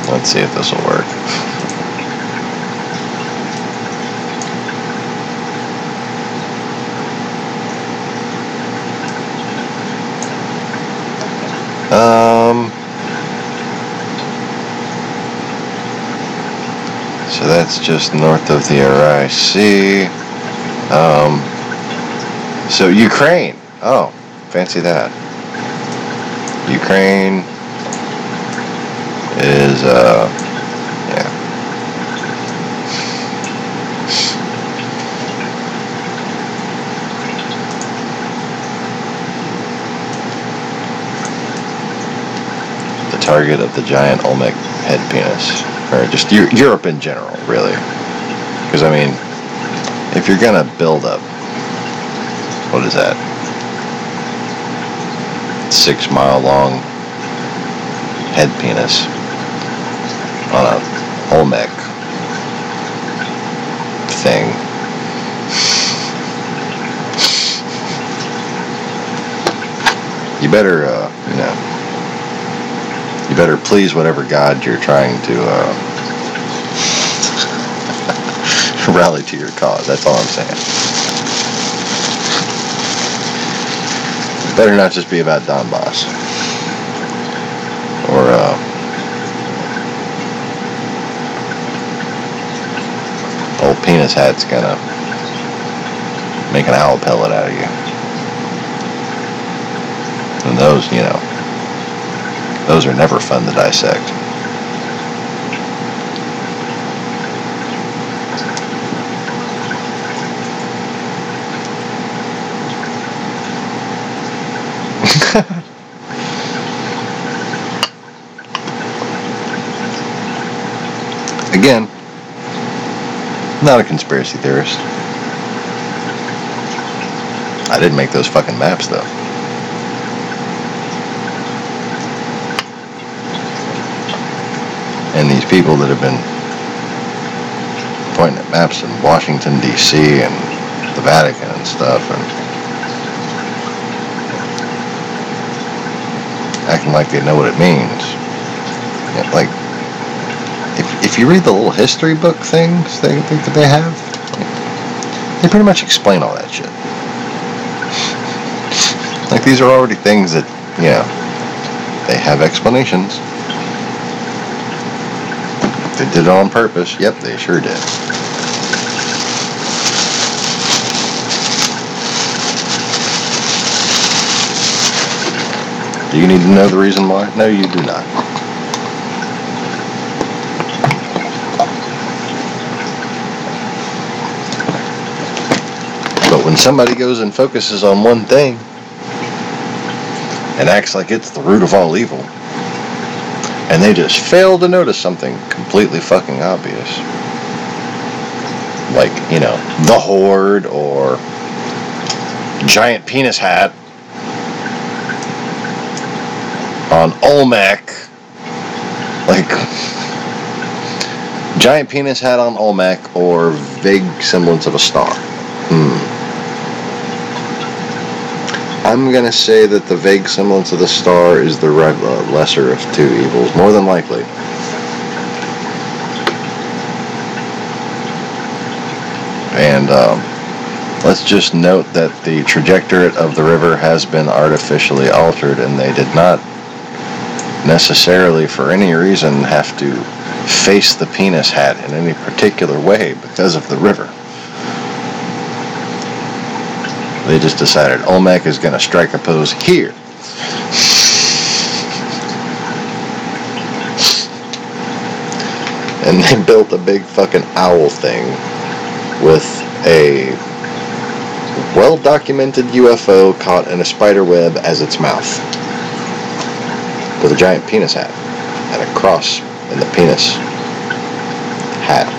Let's see if this will work. So that's just north of the RIC. So Ukraine. Oh, fancy that. Ukraine is, yeah. The target of the giant Olmec head penis. Or just Europe in general, really. Because, I mean, if you're going to build up, what is that? 6 mile long head penis on a Olmec thing. You better, you better please whatever god you're trying to rally to your cause. That's all I'm saying. It better not just be about Donbass. Or, old penis hat's gonna make an owl pellet out of you. And those, those are never fun to dissect. Again, not a conspiracy theorist. I didn't make those fucking maps, though. And these people that have been pointing at maps in Washington, D.C. and the Vatican and stuff, and acting like they know what it means. Yeah, like, if you read the little history book things they think that they have, they pretty much explain all that shit. Like, these are already things that, they have explanations. They did it on purpose. Yep, they sure did. Do you need to know the reason why? No, you do not. But when somebody goes and focuses on one thing and acts like it's the root of all evil, and they just fail to notice something completely fucking obvious, like, the Horde or giant penis hat on Olmec, like giant penis hat on Olmec or vague semblance of a star. I'm going to say that the vague semblance of the star is the lesser of two evils, more than likely. And let's just note that the trajectory of the river has been artificially altered, and they did not necessarily, for any reason, have to face the penis hat in any particular way because of the river. They just decided Olmec is going to strike a pose here. And they built a big fucking owl thing with a well-documented UFO caught in a spider web as its mouth, with a giant penis hat and a cross in the penis hat.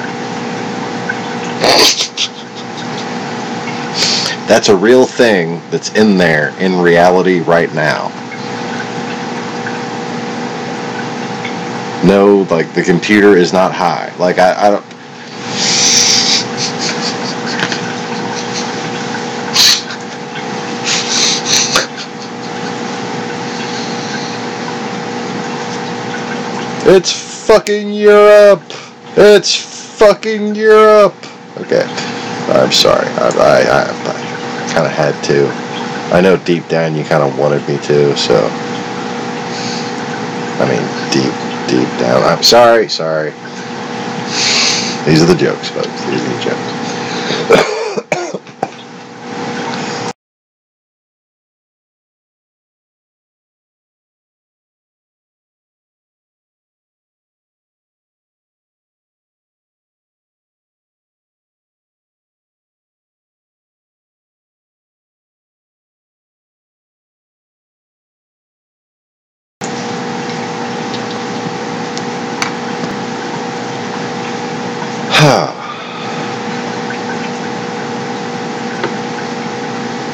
That's a real thing that's in there in reality right now. No, like, the computer is not high. Like, I don't... It's fucking Europe! It's fucking Europe! Okay, I'm sorry. I kind of had to. I know deep down you kind of wanted me to, so... I mean, deep down. I'm sorry. These are the jokes, folks. These are the jokes.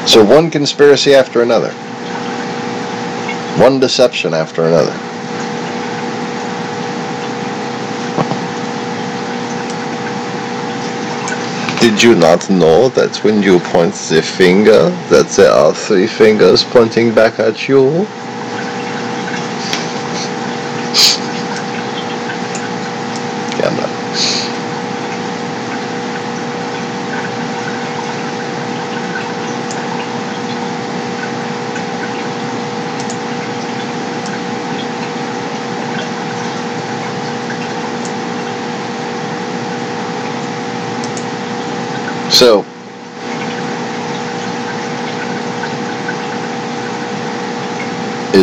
So one conspiracy after another. One deception after another. Did you not know that when you point the finger, that there are three fingers pointing back at you? Yeah, I'm done. So,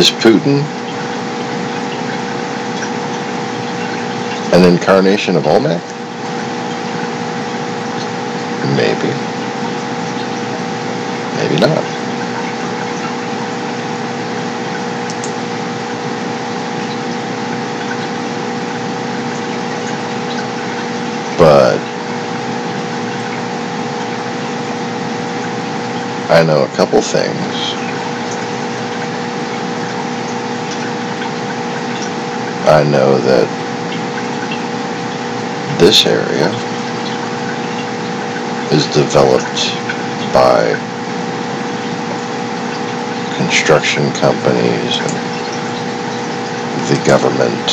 Is Putin an incarnation of Olmec? Maybe. Maybe not. But I know a couple things. I know that this area is developed by construction companies and the government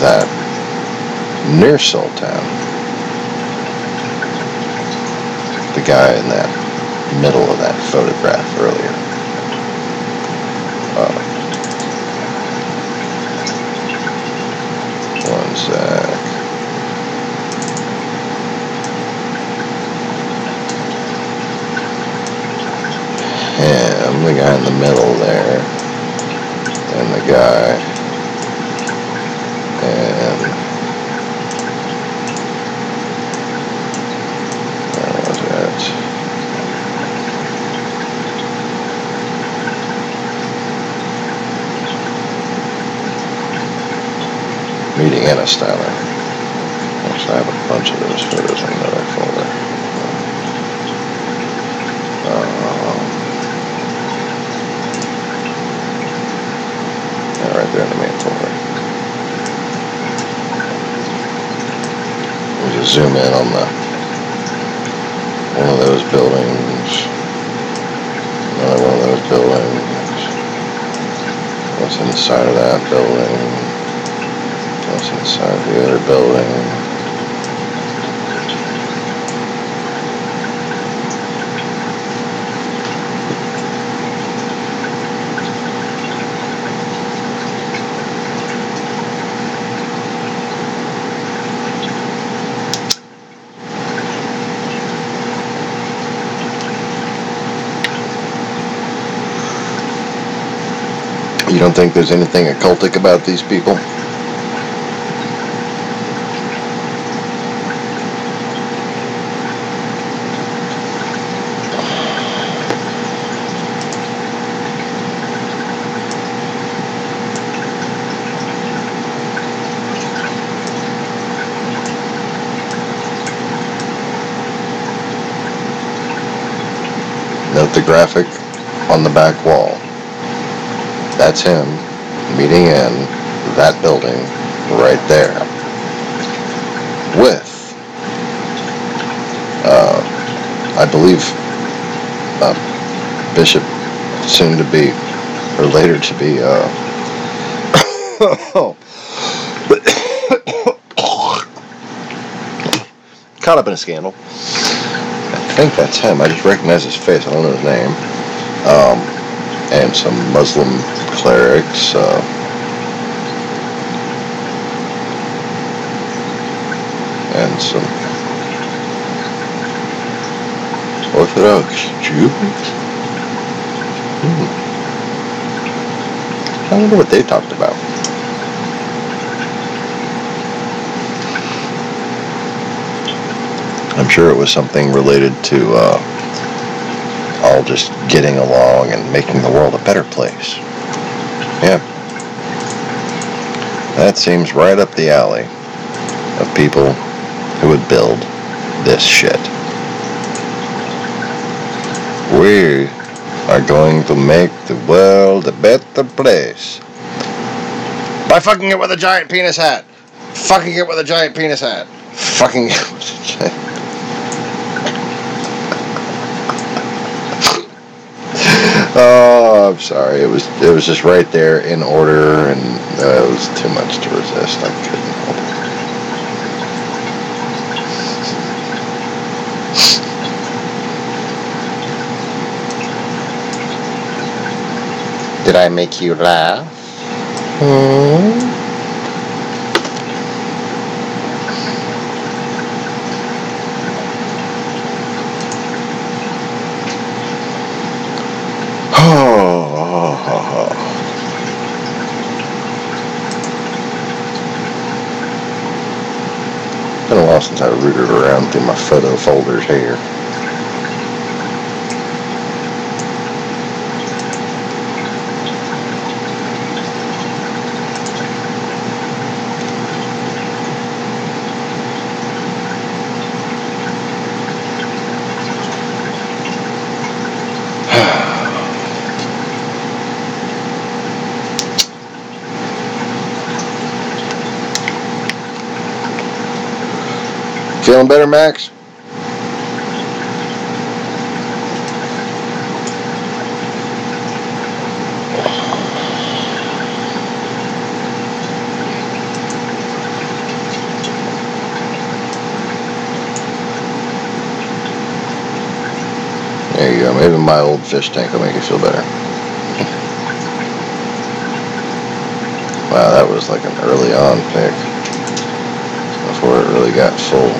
that near Sultan, the guy in that middle of that photograph earlier, one sec. Him, the guy in the middle there, and the guy, and where was it? Meeting Anna Styler. Actually, I have a bunch of those photos in another folder. Right there in the main folder. We'll just zoom in on one of those buildings. Another one of those buildings. What's inside of that building? What's inside the other building? You don't think there's anything occultic about these people? Note the graphic on the back wall. That's him meeting in that building right there with, I believe, Bishop, soon to be, or later to be, caught up in a scandal. I think that's him. I just recognize his face. I don't know his name. And some Muslim clerics. And some Orthodox Jews. I wonder what they talked about. I'm sure it was something related to all just getting along and making the world a better place. Yeah. That seems right up the alley of people who would build this shit. We are going to make the world a better place by fucking it with a giant penis hat. Fucking it with a giant penis hat. Fucking it with a giant... Oh, I'm sorry. It was just right there in order, and it was too much to resist. I couldn't help it. Did I make you laugh? been a while since I rooted around through my photo folders here. Feeling better, Max? There you go. Maybe my old fish tank will make you feel better. Wow, that was like an early on pick before it really got full.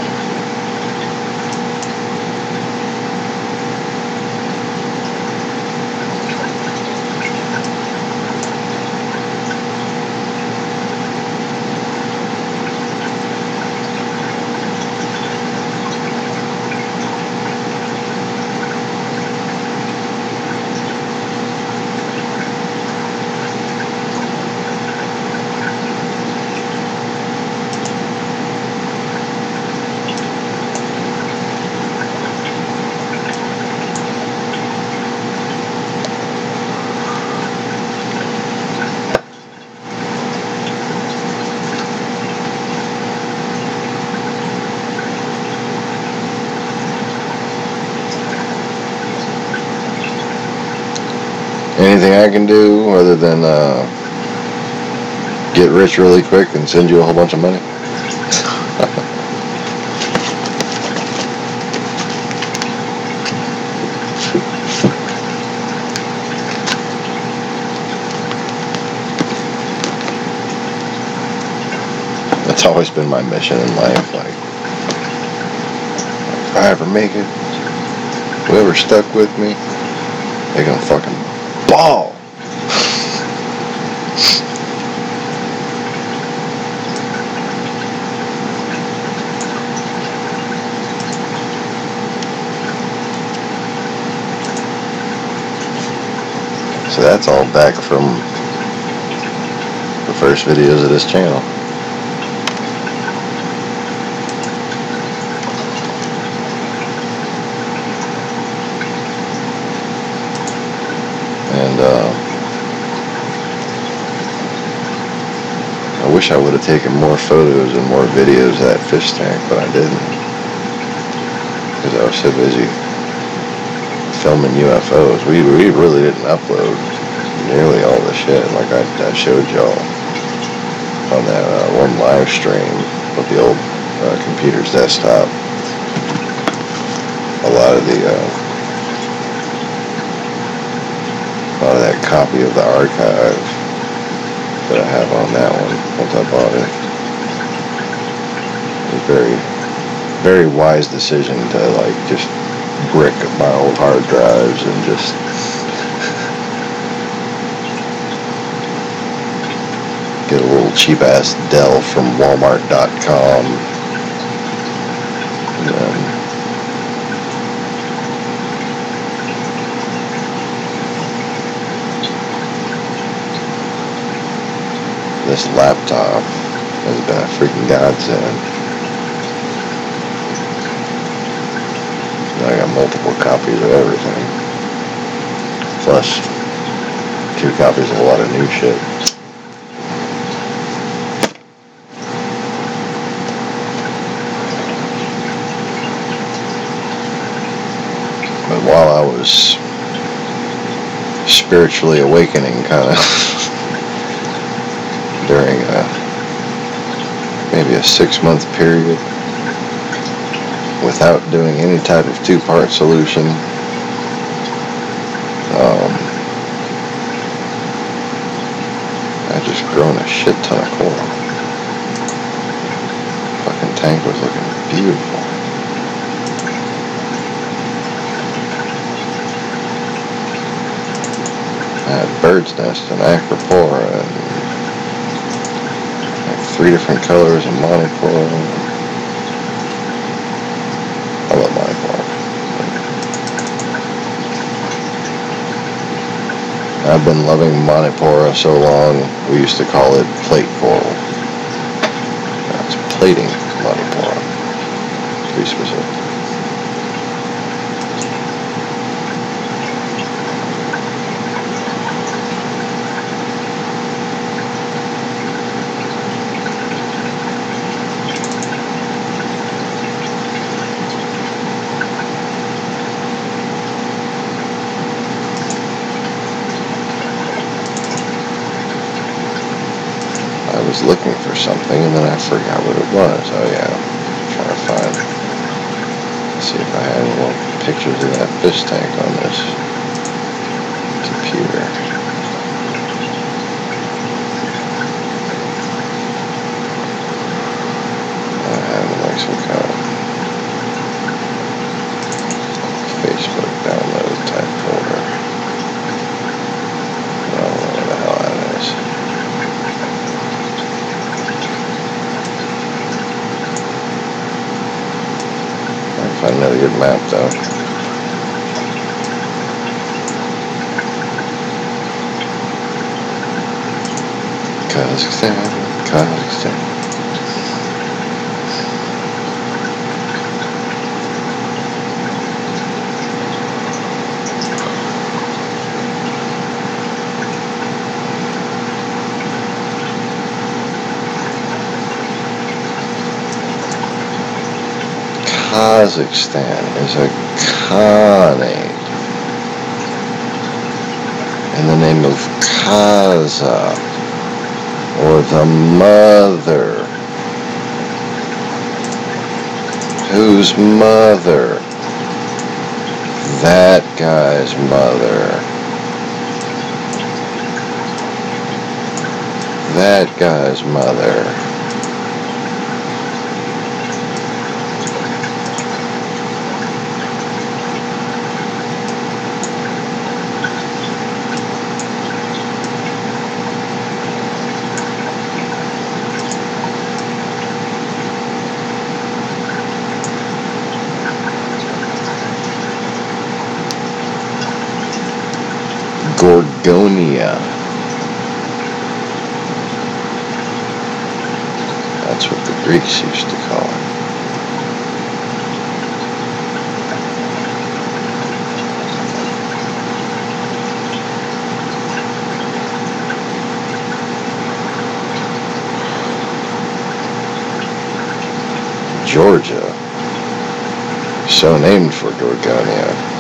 Anything I can do other than get rich really quick and send you a whole bunch of money? That's always been my mission in life. Like, if I ever make it, whoever stuck with me, they gonna fucking ball. So that's all back from the first videos of this channel. And I wish I would have taken more photos and more videos of that fish tank, but I didn't, because I was so busy filming UFOs. We really didn't upload nearly all the shit like I showed y'all on that one live stream with the old computer's desktop. A lot of that copy of the archive that I have on that one once I bought it. It was very, very wise decision to like just brick my old hard drives and just get a little cheap ass Dell from Walmart.com and then this laptop has been a freaking godsend. I got multiple copies of everything, plus 2 copies of a lot of new shit. But while I was spiritually awakening, kind of during maybe a 6-month period, without doing any type of 2-part solution, I just grown a shit ton of coral. Fucking tank was looking beautiful. I had bird's nest and acropora and 3 different colors of monocoral. I love Manipur. I've been loving Manipura so long, we used to call it plate coral. That's plating Manipura, to be specific. I was looking for something and then I forgot what it was. Oh yeah, I'm trying to find. Let's see if I had any more pictures of that fish tank on this computer. I have like some kind of Facebook download type folder. I don't know where the hell that is. Find another good map though. Kazakhstan. Kazakhstan is a khanate in the name of Kaza, or the mother. Whose mother? That guy's mother. That guy's mother. Gorgonia. That's what the Greeks used to call it. Georgia, so named for Gorgonia,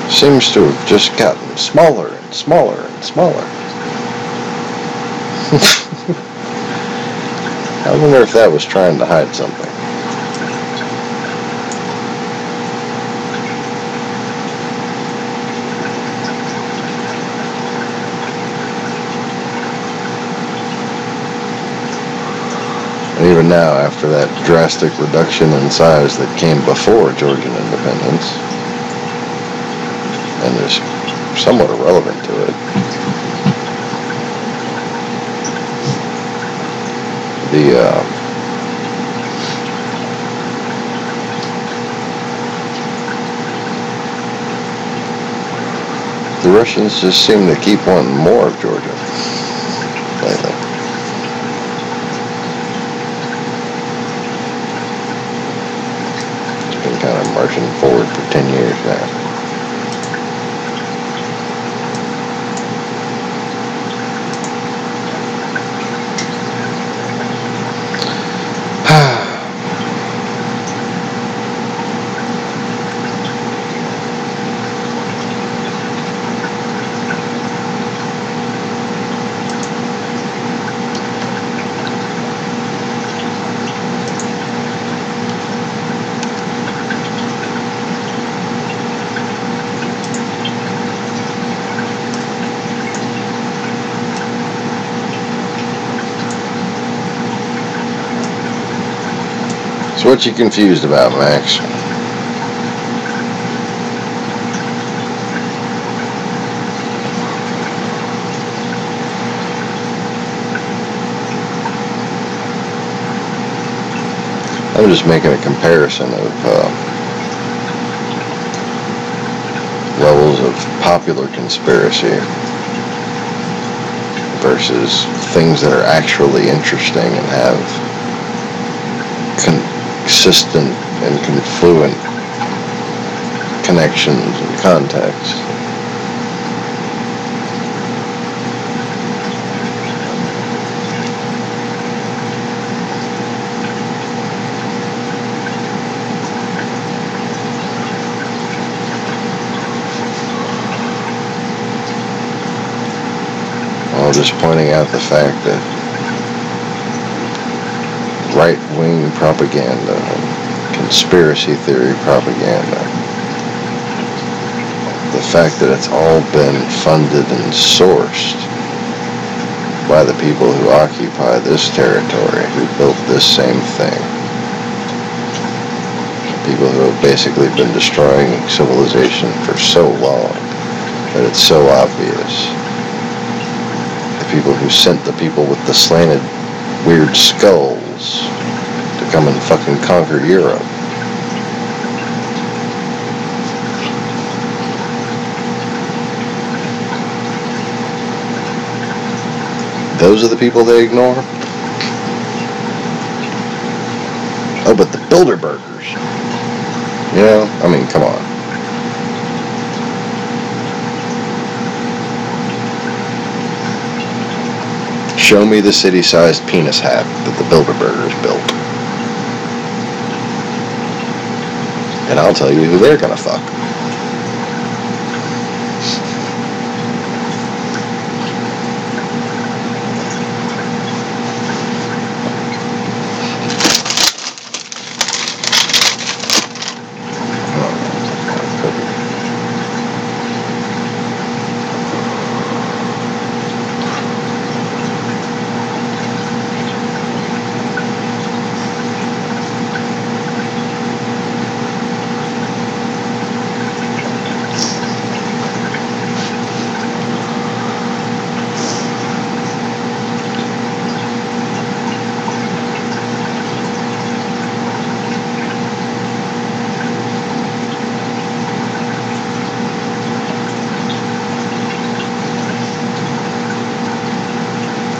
seems to have just gotten smaller and smaller and smaller. I wonder if that was trying to hide something. And even now, after that drastic reduction in size that came before Georgian independence, and is somewhat irrelevant to it, the Russians just seem to keep wanting more of Georgia lately. It's been kind of marching forward for 10 years now. So what you confused about, Max? I'm just making a comparison of levels of popular conspiracy versus things that are actually interesting and have consistent and confluent connections and context. Just pointing out the fact that right-wing propaganda and conspiracy theory propaganda, the fact that it's all been funded and sourced by the people who occupy this territory, who built this same thing, people who have basically been destroying civilization for so long that it's so obvious. People who sent the people with the slanted weird skulls to come and fucking conquer Europe. Those are the people they ignore? Oh, but the Bilderbergers. You know, I mean, come on. Show me the city-sized penis hat that the Bilderbergers built. And I'll tell you who they're gonna fuck.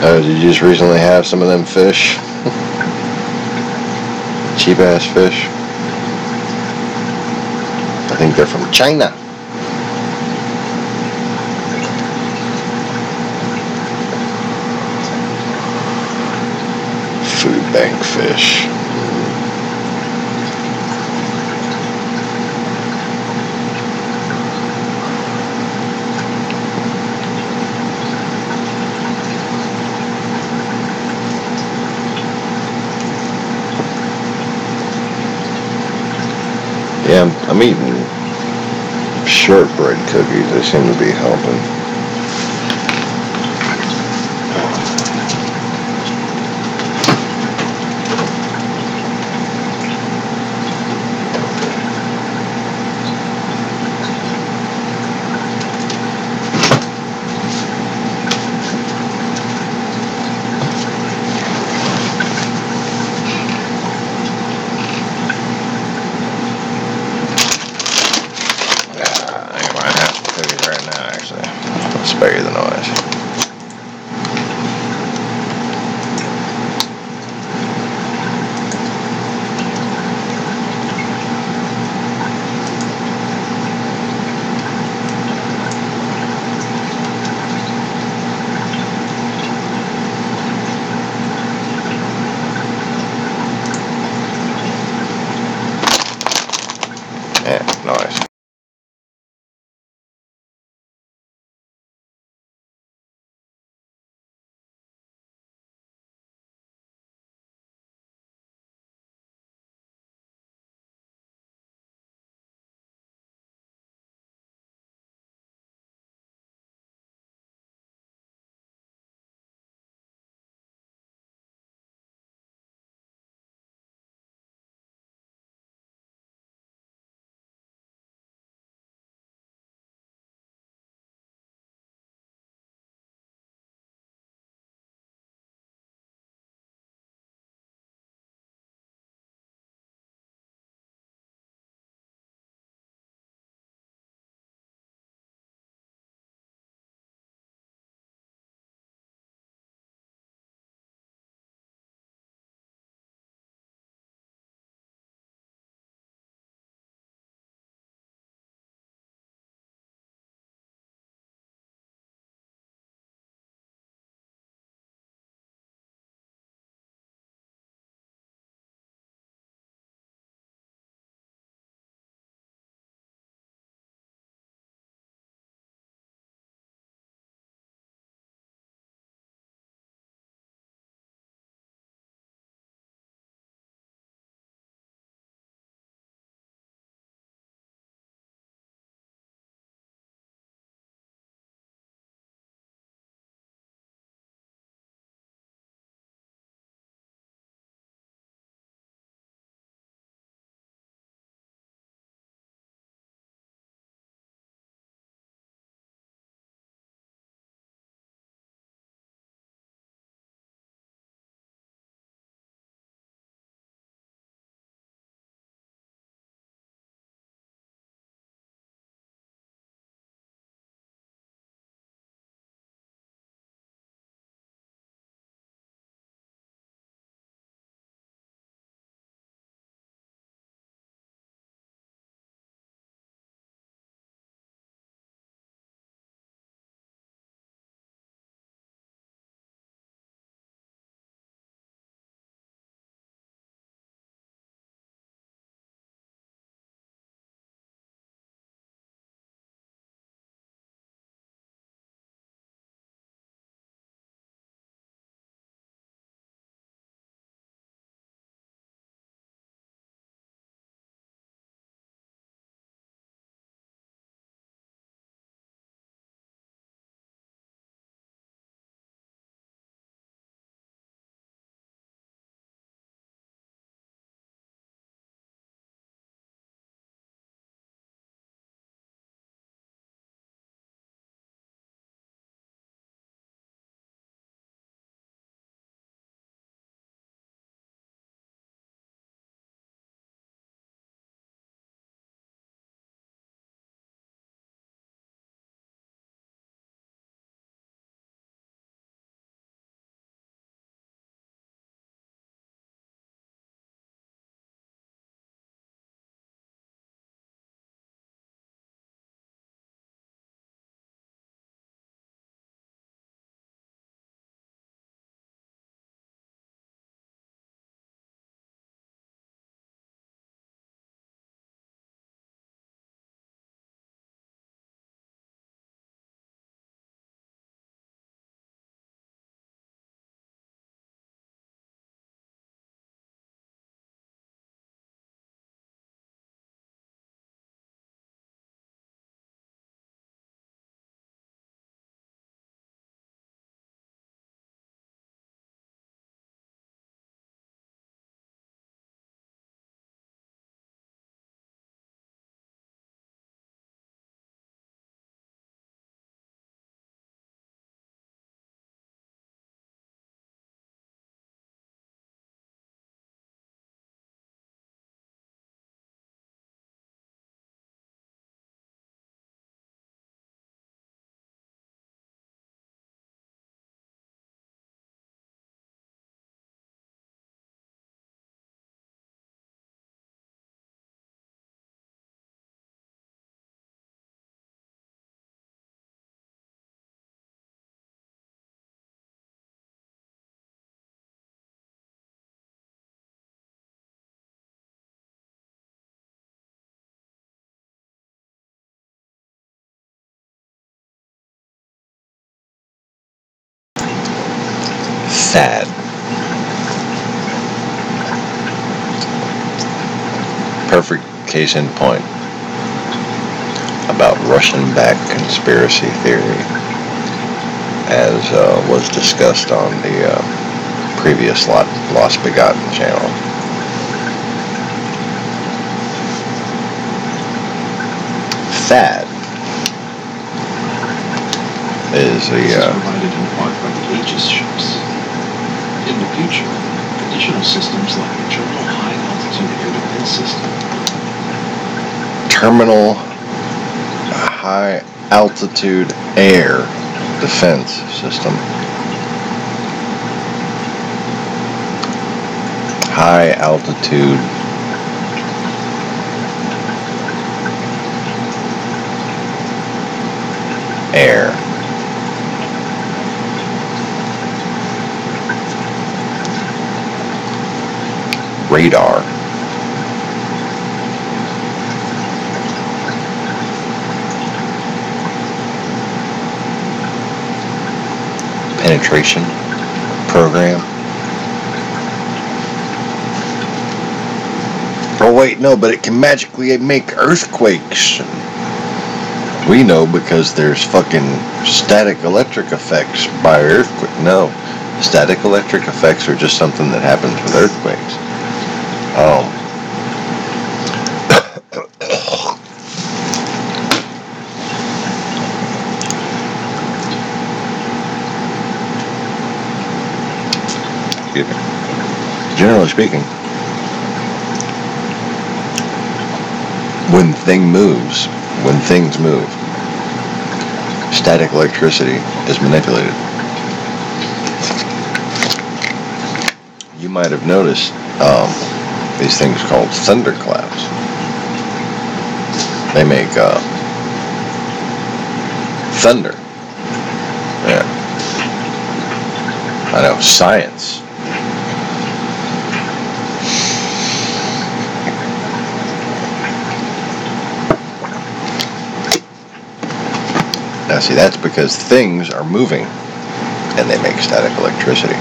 Did you just recently have some of them fish? Cheap ass fish. I think they're from China. Food bank fish. Yeah, I'm eating shortbread cookies. They seem to be helping. Spare you the noise. Yeah, noise. THAAD. Perfect case in point about Russian back conspiracy theory, as was discussed on the previous Lost Begotten channel. THAAD is provided in part by the Aegis ships. In the future, additional systems like the Terminal High Altitude Air Defense System. Terminal High Altitude Air Defense System. High altitude air. Radar. Penetration program. Oh wait, no, but it can magically make earthquakes. We know because there's fucking static electric effects by earthquake. No, static electric effects are just something that happens with earthquakes. Generally speaking, when things move, static electricity is manipulated. You might have noticed these things called thunderclaps. They make thunder. Yeah. I know, science. Now see, that's because things are moving and they make static electricity.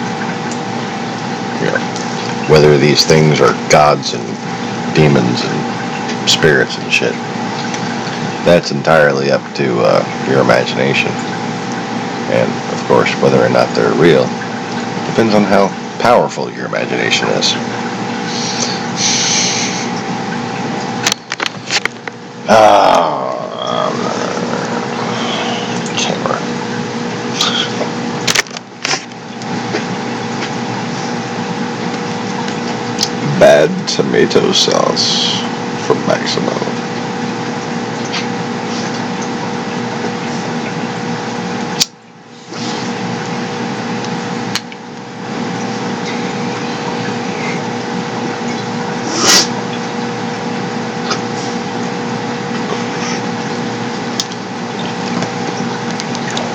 You know, whether these things are gods and demons and spirits and shit, that's entirely up to your imagination. And of course, whether or not they're real depends on how powerful your imagination is. Bad tomato sauce from Maximo.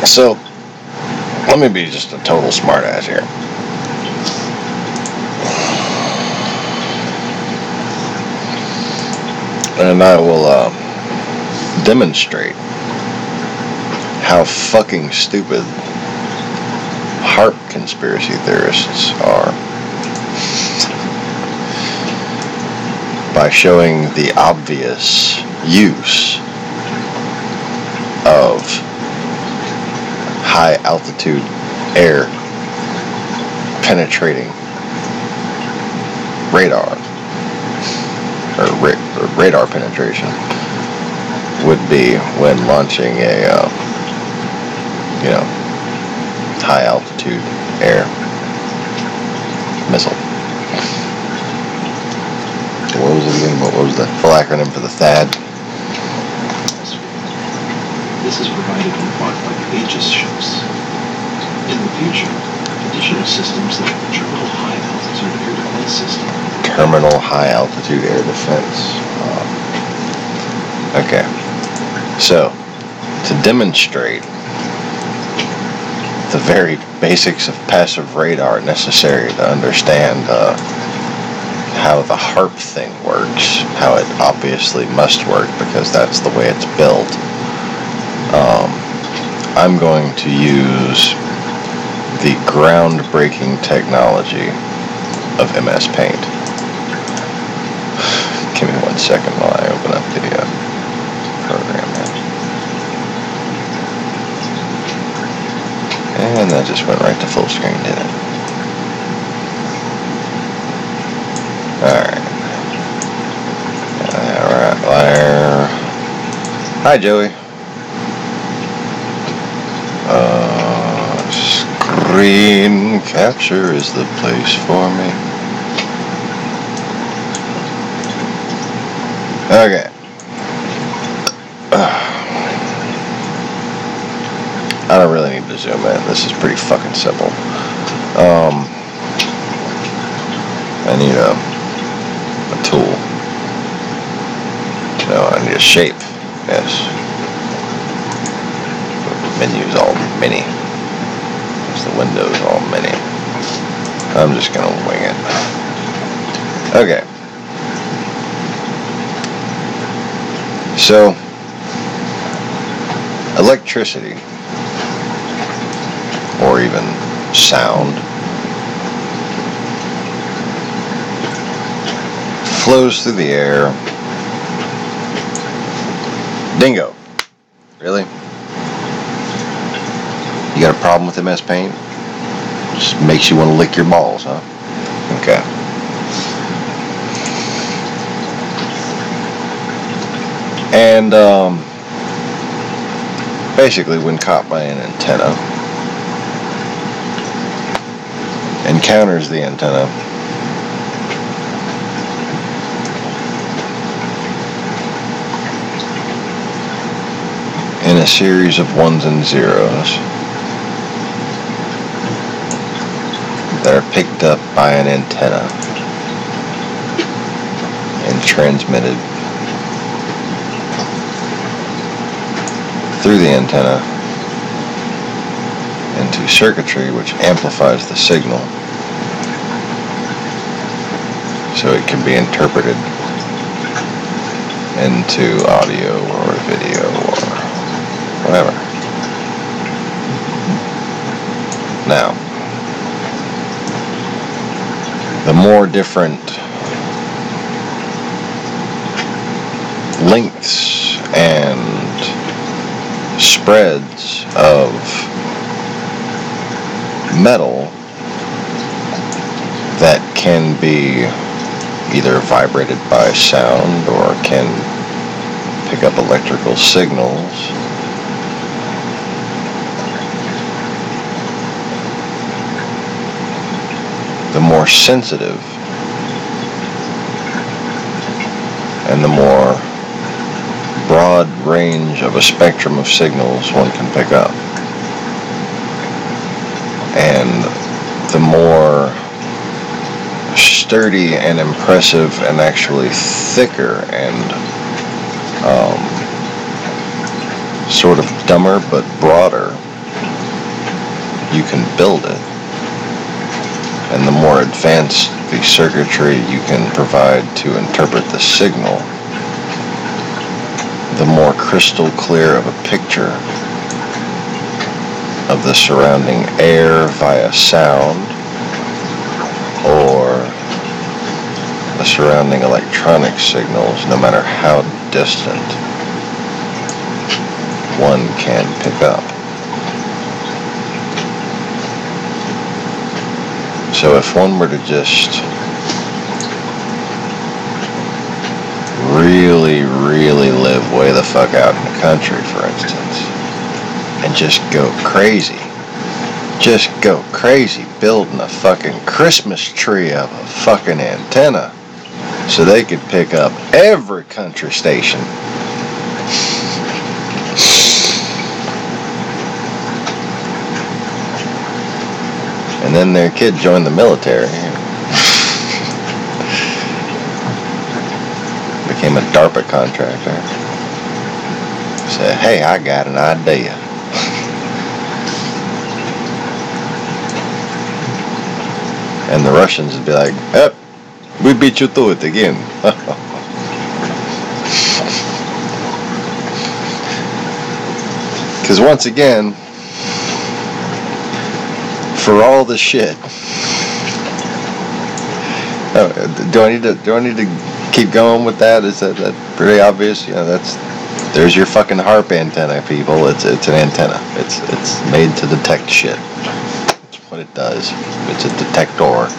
So, let me be just a total smartass here. And I will demonstrate how fucking stupid HAARP conspiracy theorists are by showing the obvious use of high altitude air penetrating radar, or radar penetration would be when launching a high altitude air missile. What was it again? What was the full acronym for the THAAD? This is provided in part by the Aegis ships. In the future, additional systems like the Terminal High Altitude Air Defense System. Terminal High Altitude Air Defense. Okay. So, to demonstrate the very basics of passive radar necessary to understand how the HAARP thing works, how it obviously must work because that's the way it's built, I'm going to use the groundbreaking technology of MS Paint. Give me 1 second while I open up the program here. And that just went right to full screen, didn't it? Alright. Alright, there. Hi, Joey. Screen capture is the place for me. Okay. I don't really need to zoom in. This is pretty fucking simple. I need a tool. No, I need a shape. Yes. Menu's all mini. The windows all mini. I'm just gonna wing it. Okay. So, electricity, or even sound, flows through the air. Dingo. Really? You got a problem with MS Paint? Just makes you want to lick your balls, huh? Okay. And basically, when caught by an antenna, encounters the antenna, in a series of ones and zeros that are picked up by an antenna and transmitted through the antenna into circuitry which amplifies the signal so it can be interpreted into audio or video or whatever. Now, the more different lengths and spreads of metal that can be either vibrated by sound or can pick up electrical signals, the more sensitive and the more broad range of a spectrum of signals one can pick up. And the more sturdy and impressive and actually thicker and sort of dumber but broader you can build it, and the more advanced the circuitry you can provide to interpret the signal, the more crystal clear of a picture of the surrounding air via sound or the surrounding electronic signals, no matter how distant, one can pick up. So if one were to just really live way the fuck out in the country, for instance, and just go crazy building a fucking Christmas tree of a fucking antenna so they could pick up every country station. And then their kid joined the military. Became a DARPA contractor. Said, hey, I got an idea. And the Russians would be like, yep, we beat you to it again. Because once again, for all the shit. Oh, do I need to keep going with that? Is that pretty obvious? There's your fucking HARP antenna, people. It's an antenna. It's made to detect shit. That's what it does. It's a detector.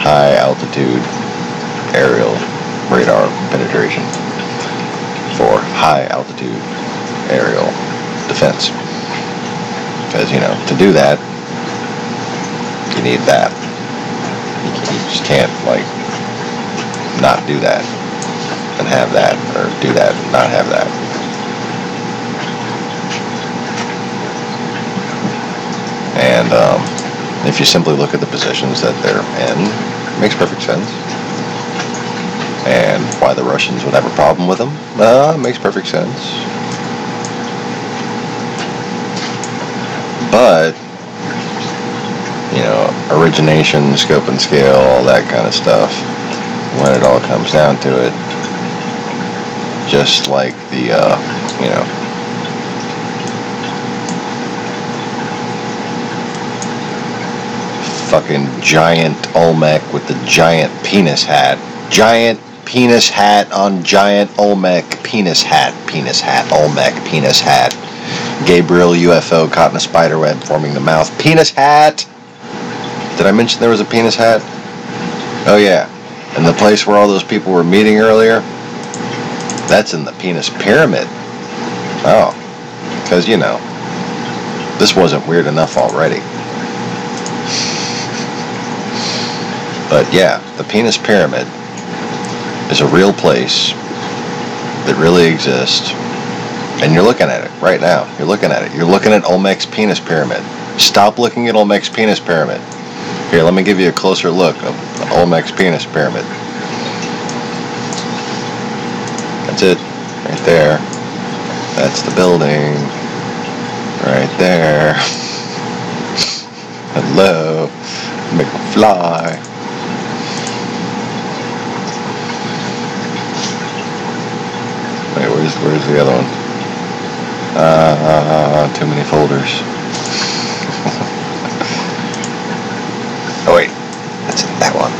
High altitude aerial radar penetration for high altitude aerial defense. Because, to do that, you need that. You just can't, not do that and have that, or do that and not have that. And if you simply look at the positions that they're in, it makes perfect sense. And why the Russians would have a problem with them, it makes perfect sense. But, origination, scope and scale, all that kind of stuff, when it all comes down to it, just like the, fucking giant Olmec with the giant penis hat. Giant penis hat on giant Olmec penis hat. Penis hat, Olmec penis hat. Gabriel UFO caught in a spider web forming the mouth. Penis hat! Did I mention there was a penis hat? Oh yeah. And the place where all those people were meeting earlier? That's in the penis pyramid. Oh. Because, this wasn't weird enough already. But yeah, the penis pyramid is a real place that really exists. And you're looking at it right now. You're looking at it. You're looking at Olmec's penis pyramid. Stop looking at Olmec's penis pyramid. Here, let me give you a closer look of Olmec's penis pyramid. That's it. Right there. That's the building. Right there. Hello. McFly. Wait, where's the other one? Too many folders. Oh wait, that's that one.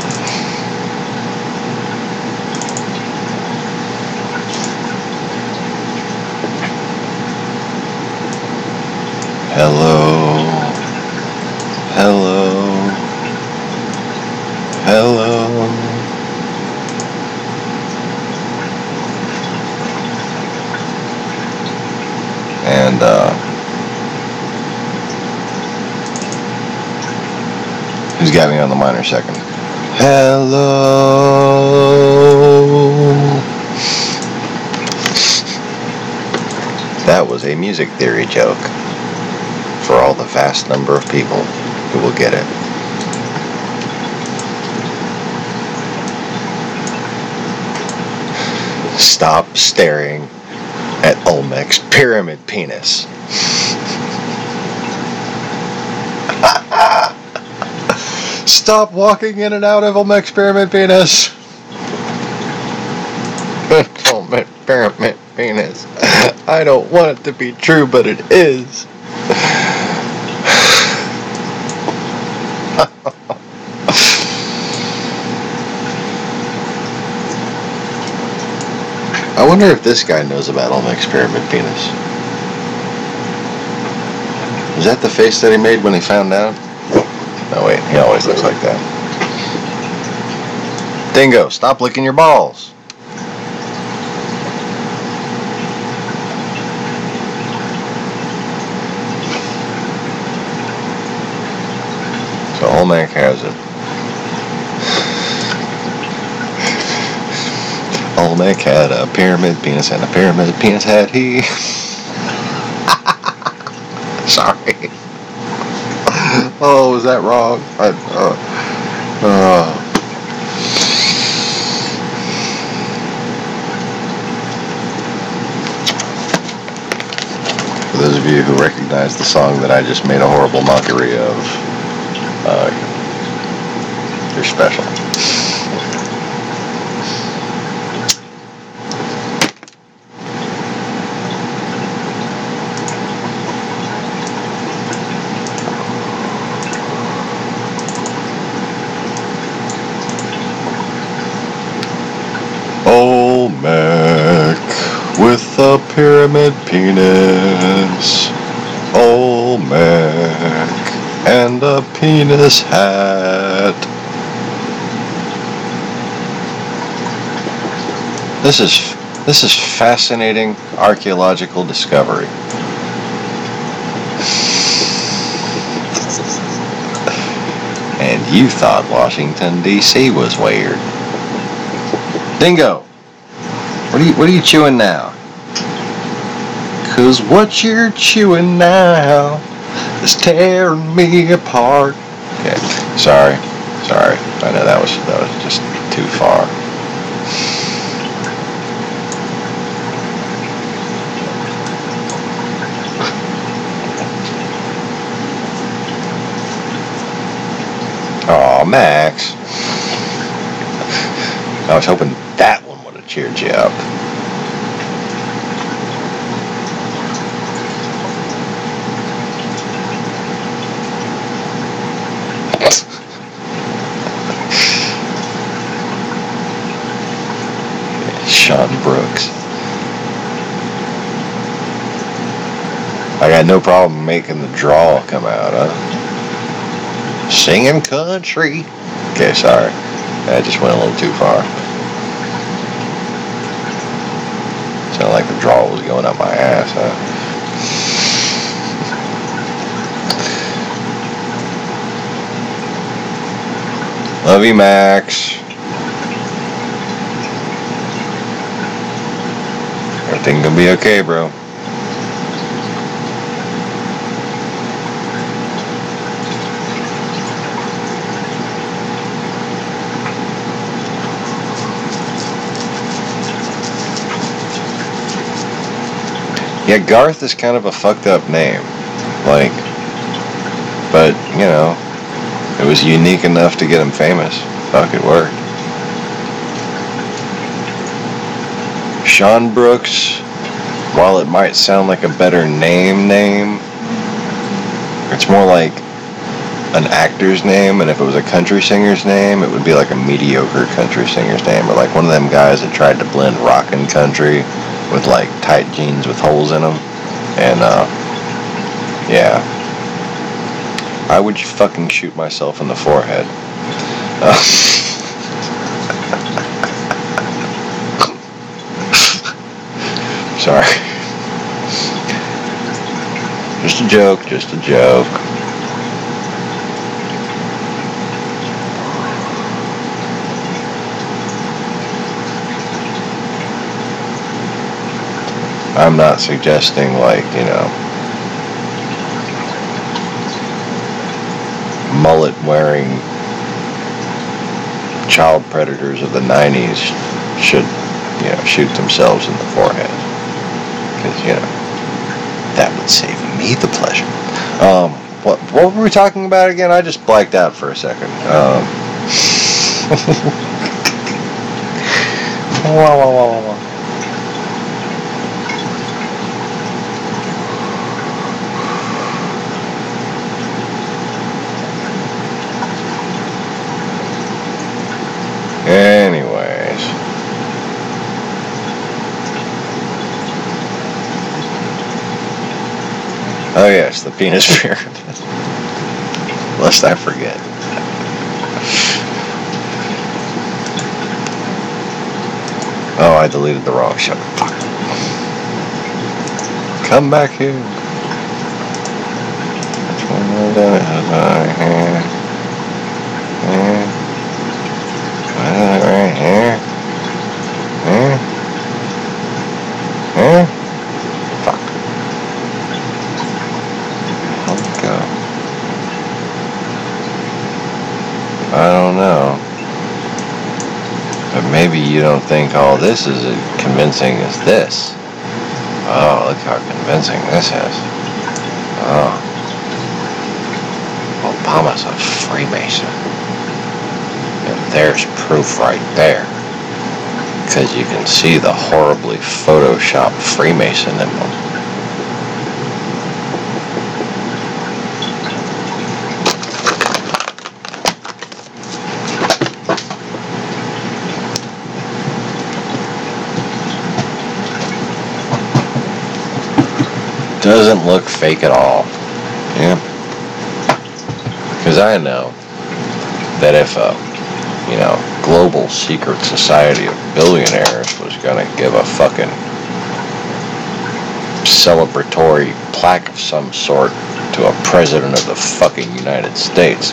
Hello. And who's got me on the minor second? Hello. That was a music theory joke for all the vast number of people who will get it. Stop staring at Olmec's pyramid penis. Stop walking in and out of Olmec's pyramid penis. Olmec pyramid penis. I don't want it to be true, but it is. I wonder if this guy knows about Olmec's pyramid penis. Is that the face that he made when he found out? No, wait, he always looks like that. Dingo, stop licking your balls. So Olmec has it. Olmec had a pyramid penis and a pyramid penis had he. Sorry. Oh, was that wrong? For those of you who recognize the song that I just made a horrible mockery of, you're special. Olmec with a pyramid penis. Olmec and a penis hat. This is fascinating archaeological discovery. And you thought Washington D.C. was weird. Dingo, what are you chewing now? 'Cause what you're chewing now is tearing me apart. Okay, sorry. I know that was just too far. Aw, Max. I was hoping that one would have cheered you up. Sean Brooks. I got no problem making the drawl come out, huh? Singing country. Okay, sorry. I just went a little too far. Sounded like the drawl was going up my ass, huh? Love you, Max. Everything gonna be okay, bro. Yeah, Garth is kind of a fucked up name. Like, but, you know, it was unique enough to get him famous. Fuck, it worked. Sean Brooks, while it might sound like a better name, it's more like an actor's name, and if it was a country singer's name, it would be like a mediocre country singer's name, or like one of them guys that tried to blend rock and country with like tight jeans with holes in them. And yeah, I would fucking shoot myself in the forehead. Sorry. Just a joke. I'm not suggesting, like, you know, mullet-wearing child predators of the 90s should, you know, shoot themselves in the forehead. Because, you know, that would save me the pleasure. What were we talking about again? I just blacked out for a second. Anyways. Oh yes, the penis pyramid. Lest I forget. Oh, I deleted the wrong show. Fuck. Come back here. Which one was that? Right here. Fuck. Let's go. I don't know. But maybe you don't think all this is as convincing as this. Oh, look how convincing this is. Oh. Obama's a Freemason. And there's proof right there. Because you can see the horribly photoshopped Freemason emblem. Doesn't look fake at all. Yeah. Because I know that if a, global secret society of billionaires was going to give a fucking celebratory plaque of some sort to a president of the fucking United States,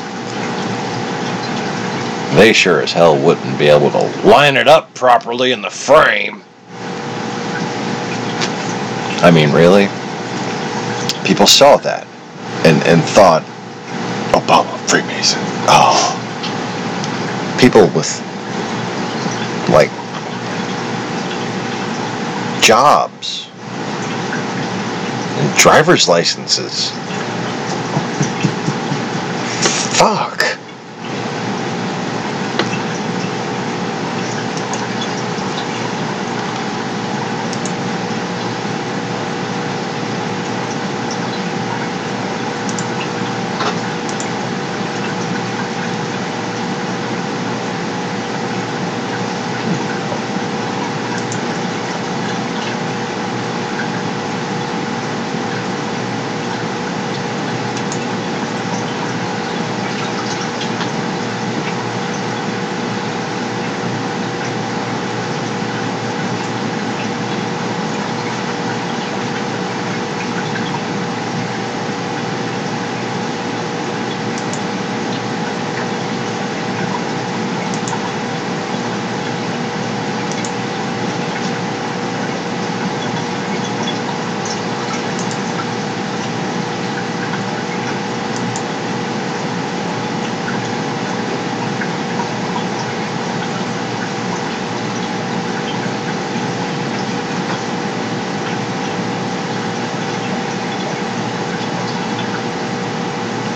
they sure as hell wouldn't be able to line it up properly in the frame. I mean, really? People saw that and thought, Obama, Freemason. Oh. People with, like, jobs and driver's licenses. Fuck.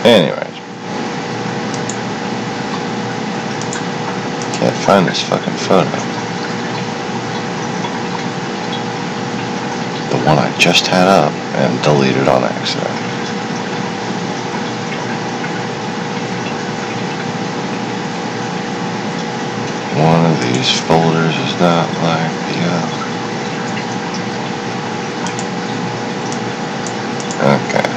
Anyways. Can't find this fucking photo. The one I just had up and deleted on accident. One of these folders is not like the other. Okay.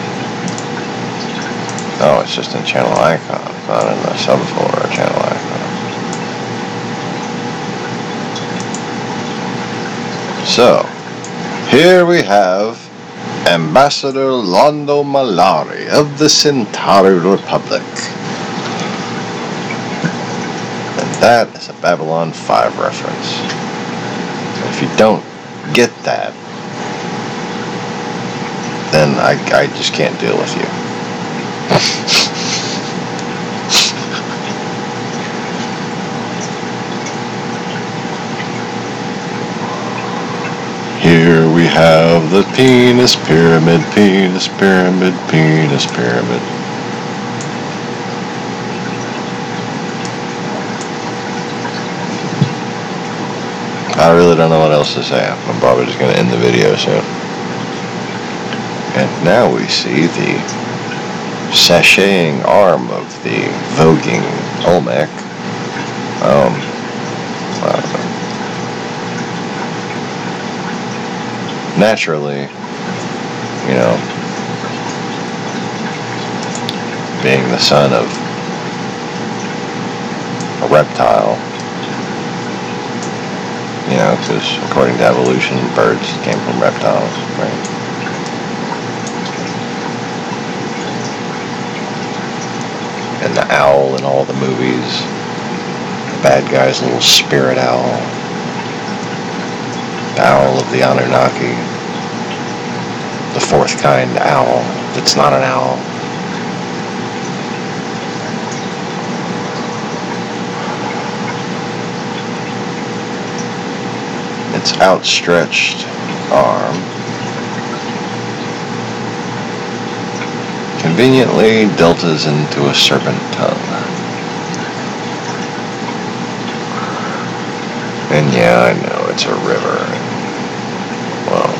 Oh, it's just in channel icons, not in the subfolder of channel icons. So, here we have Ambassador Londo Malari of the Centauri Republic. And that is a Babylon 5 reference. If you don't get that, then I just can't deal with you. Here we have the penis pyramid, penis pyramid, penis pyramid. I really don't know what else to say. I'm probably just going to end the video soon. And now we see the sashaying arm of the voguing Olmec. Naturally, being the son of a reptile, because according to evolution, birds came from reptiles, right? And the owl in all the movies, the bad guy's little spirit owl, the owl of the Anunnaki, the fourth kind owl that's not an owl. Its outstretched arm conveniently deltas into a serpent tongue. And yeah, I know it's a river. Well,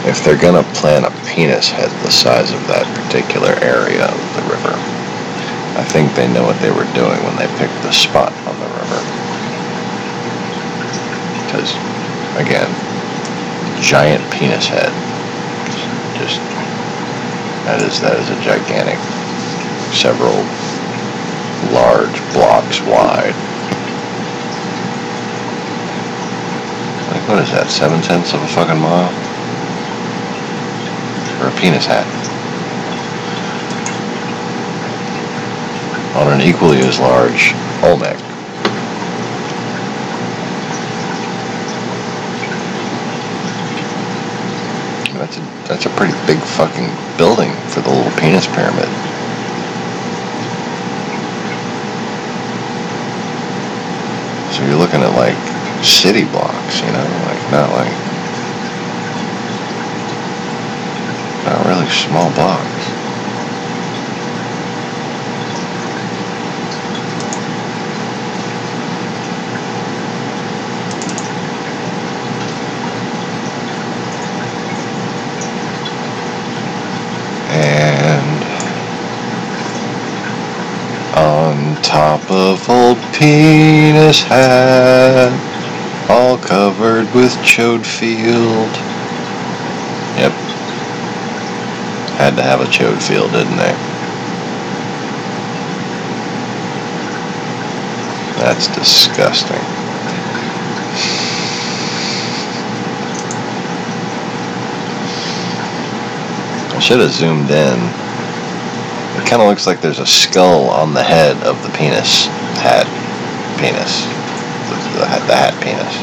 if they're gonna plant a penis head the size of that particular area of the river, I think they know what they were doing when they picked the spot on the river. Because, again, giant penis head. that is a gigantic, several large blocks wide. Like, what is that, 7/10 of a fucking mile? For a penis hat. On an equally as large Olmec. That's a pretty big fucking building for the little penis pyramid. So you're looking at like city blocks, you know, like not really small blocks. And on top of old penis hat, all covered with chode field. Yep. Had to have a chode field, didn't they? That's disgusting. I should have zoomed in. It kind of looks like there's a skull on the head of the penis hat. Penis. The hat penis.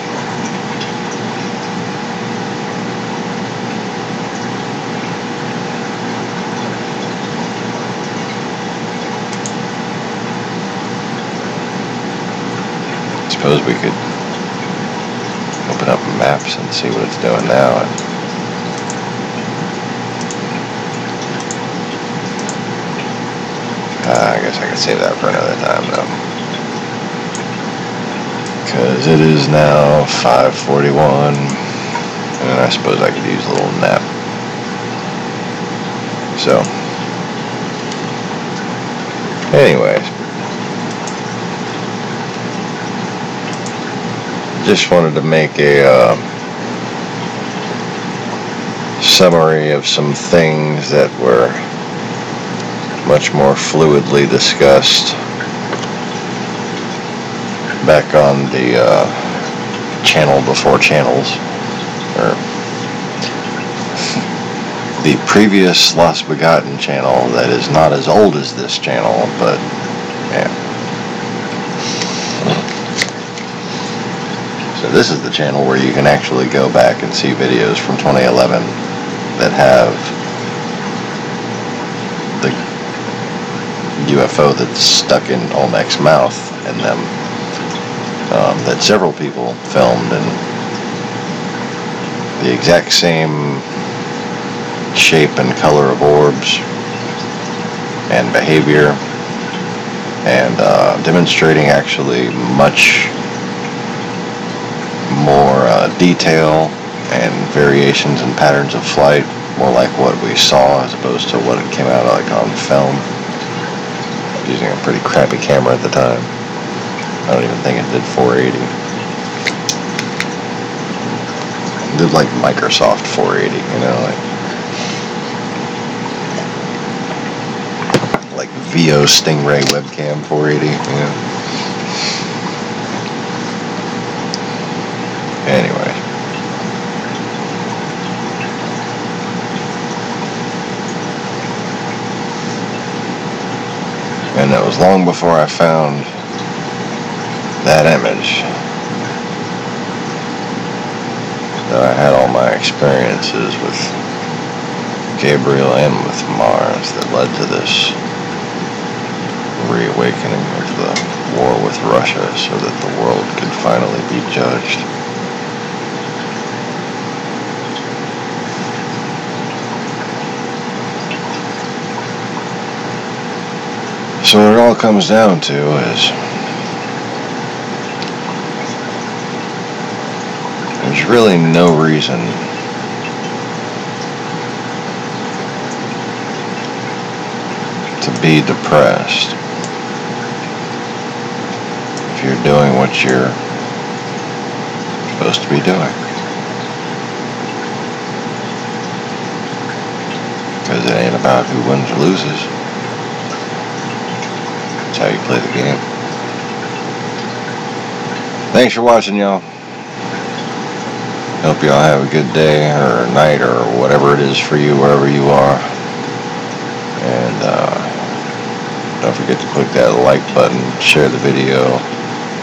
Suppose we could open up maps and see what it's doing now. I guess I could save that for another time, though. Because it is now 5:41, and I suppose I could use a little nap. So, anyways, just wanted to make a summary of some things that were much more fluidly discussed back on the channel before channels, or the previous Lost Begotten channel that is not as old as this channel, but yeah. So this is the channel where you can actually go back and see videos from 2011 that have the UFO that's stuck in Olmec's mouth in them, that several people filmed in the exact same shape and color of orbs and behavior, and demonstrating actually much more detail and variations and patterns of flight, more like what we saw as opposed to what it came out like on film. Using a pretty crappy camera at the time. I don't even think it did 480. It did like Microsoft 480, you know, like VO Stingray webcam 480, you know. Anyway. And it was long before I found that image that I had all my experiences with Gabriel and with Mars that led to this reawakening of the war with Russia so that the world could finally be judged. So what it all comes down to is there's really no reason to be depressed if you're doing what you're supposed to be doing. because it ain't about who wins or loses. It's how you play the game. Thanks for watching, y'all. Hope y'all have a good day or night or whatever it is for you, wherever you are. And don't forget to click that like button, share the video,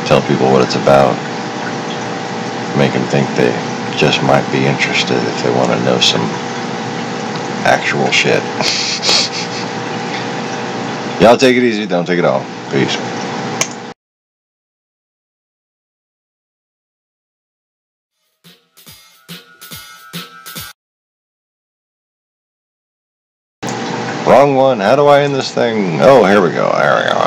tell people what it's about. Make them think they just might be interested if they want to know some actual shit. Y'all take it easy, don't take it all. Peace. Wrong one. How do I end this thing? Oh, here we go. There we go.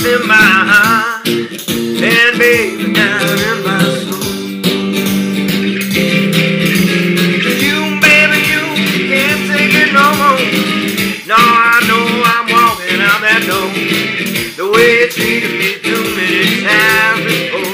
In my heart, and baby, down in my soul. You, baby, you can't take it no more. No, I know I'm walking out that door the way you treated me too many times before.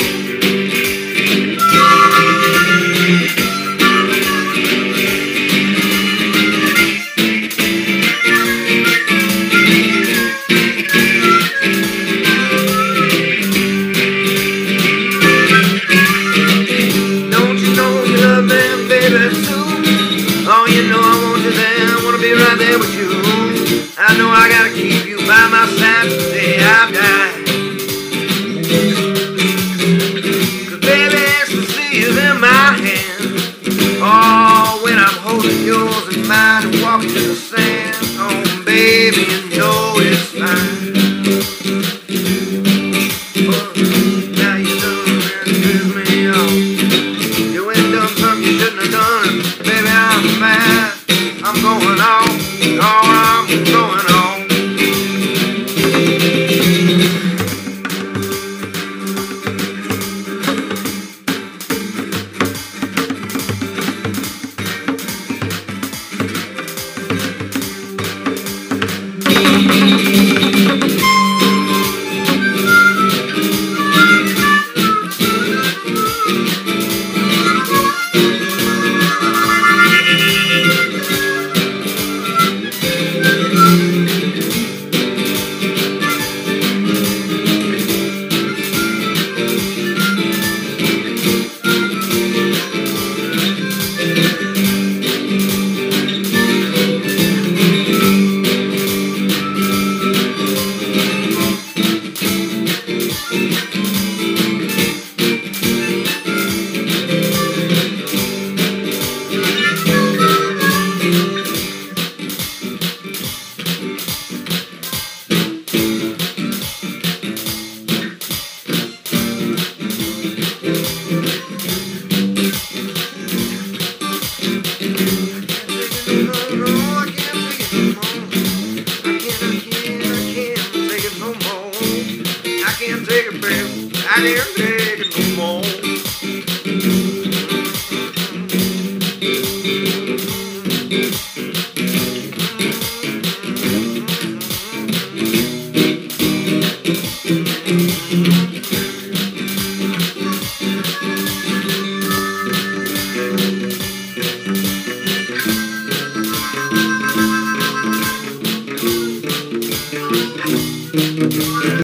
I know I gotta keep you by my side today I've died. 'Cause baby, ecstasy is in my hand. Oh, when I'm holding yours in mine and walking in the sand. Oh, baby, you know it's fine. Oh, now you done and piss me off. You ain't done something you shouldn't have done. Baby, I'm mad. I'm going on. Oh, I'm going on. I can't take it, baby. I can't take it.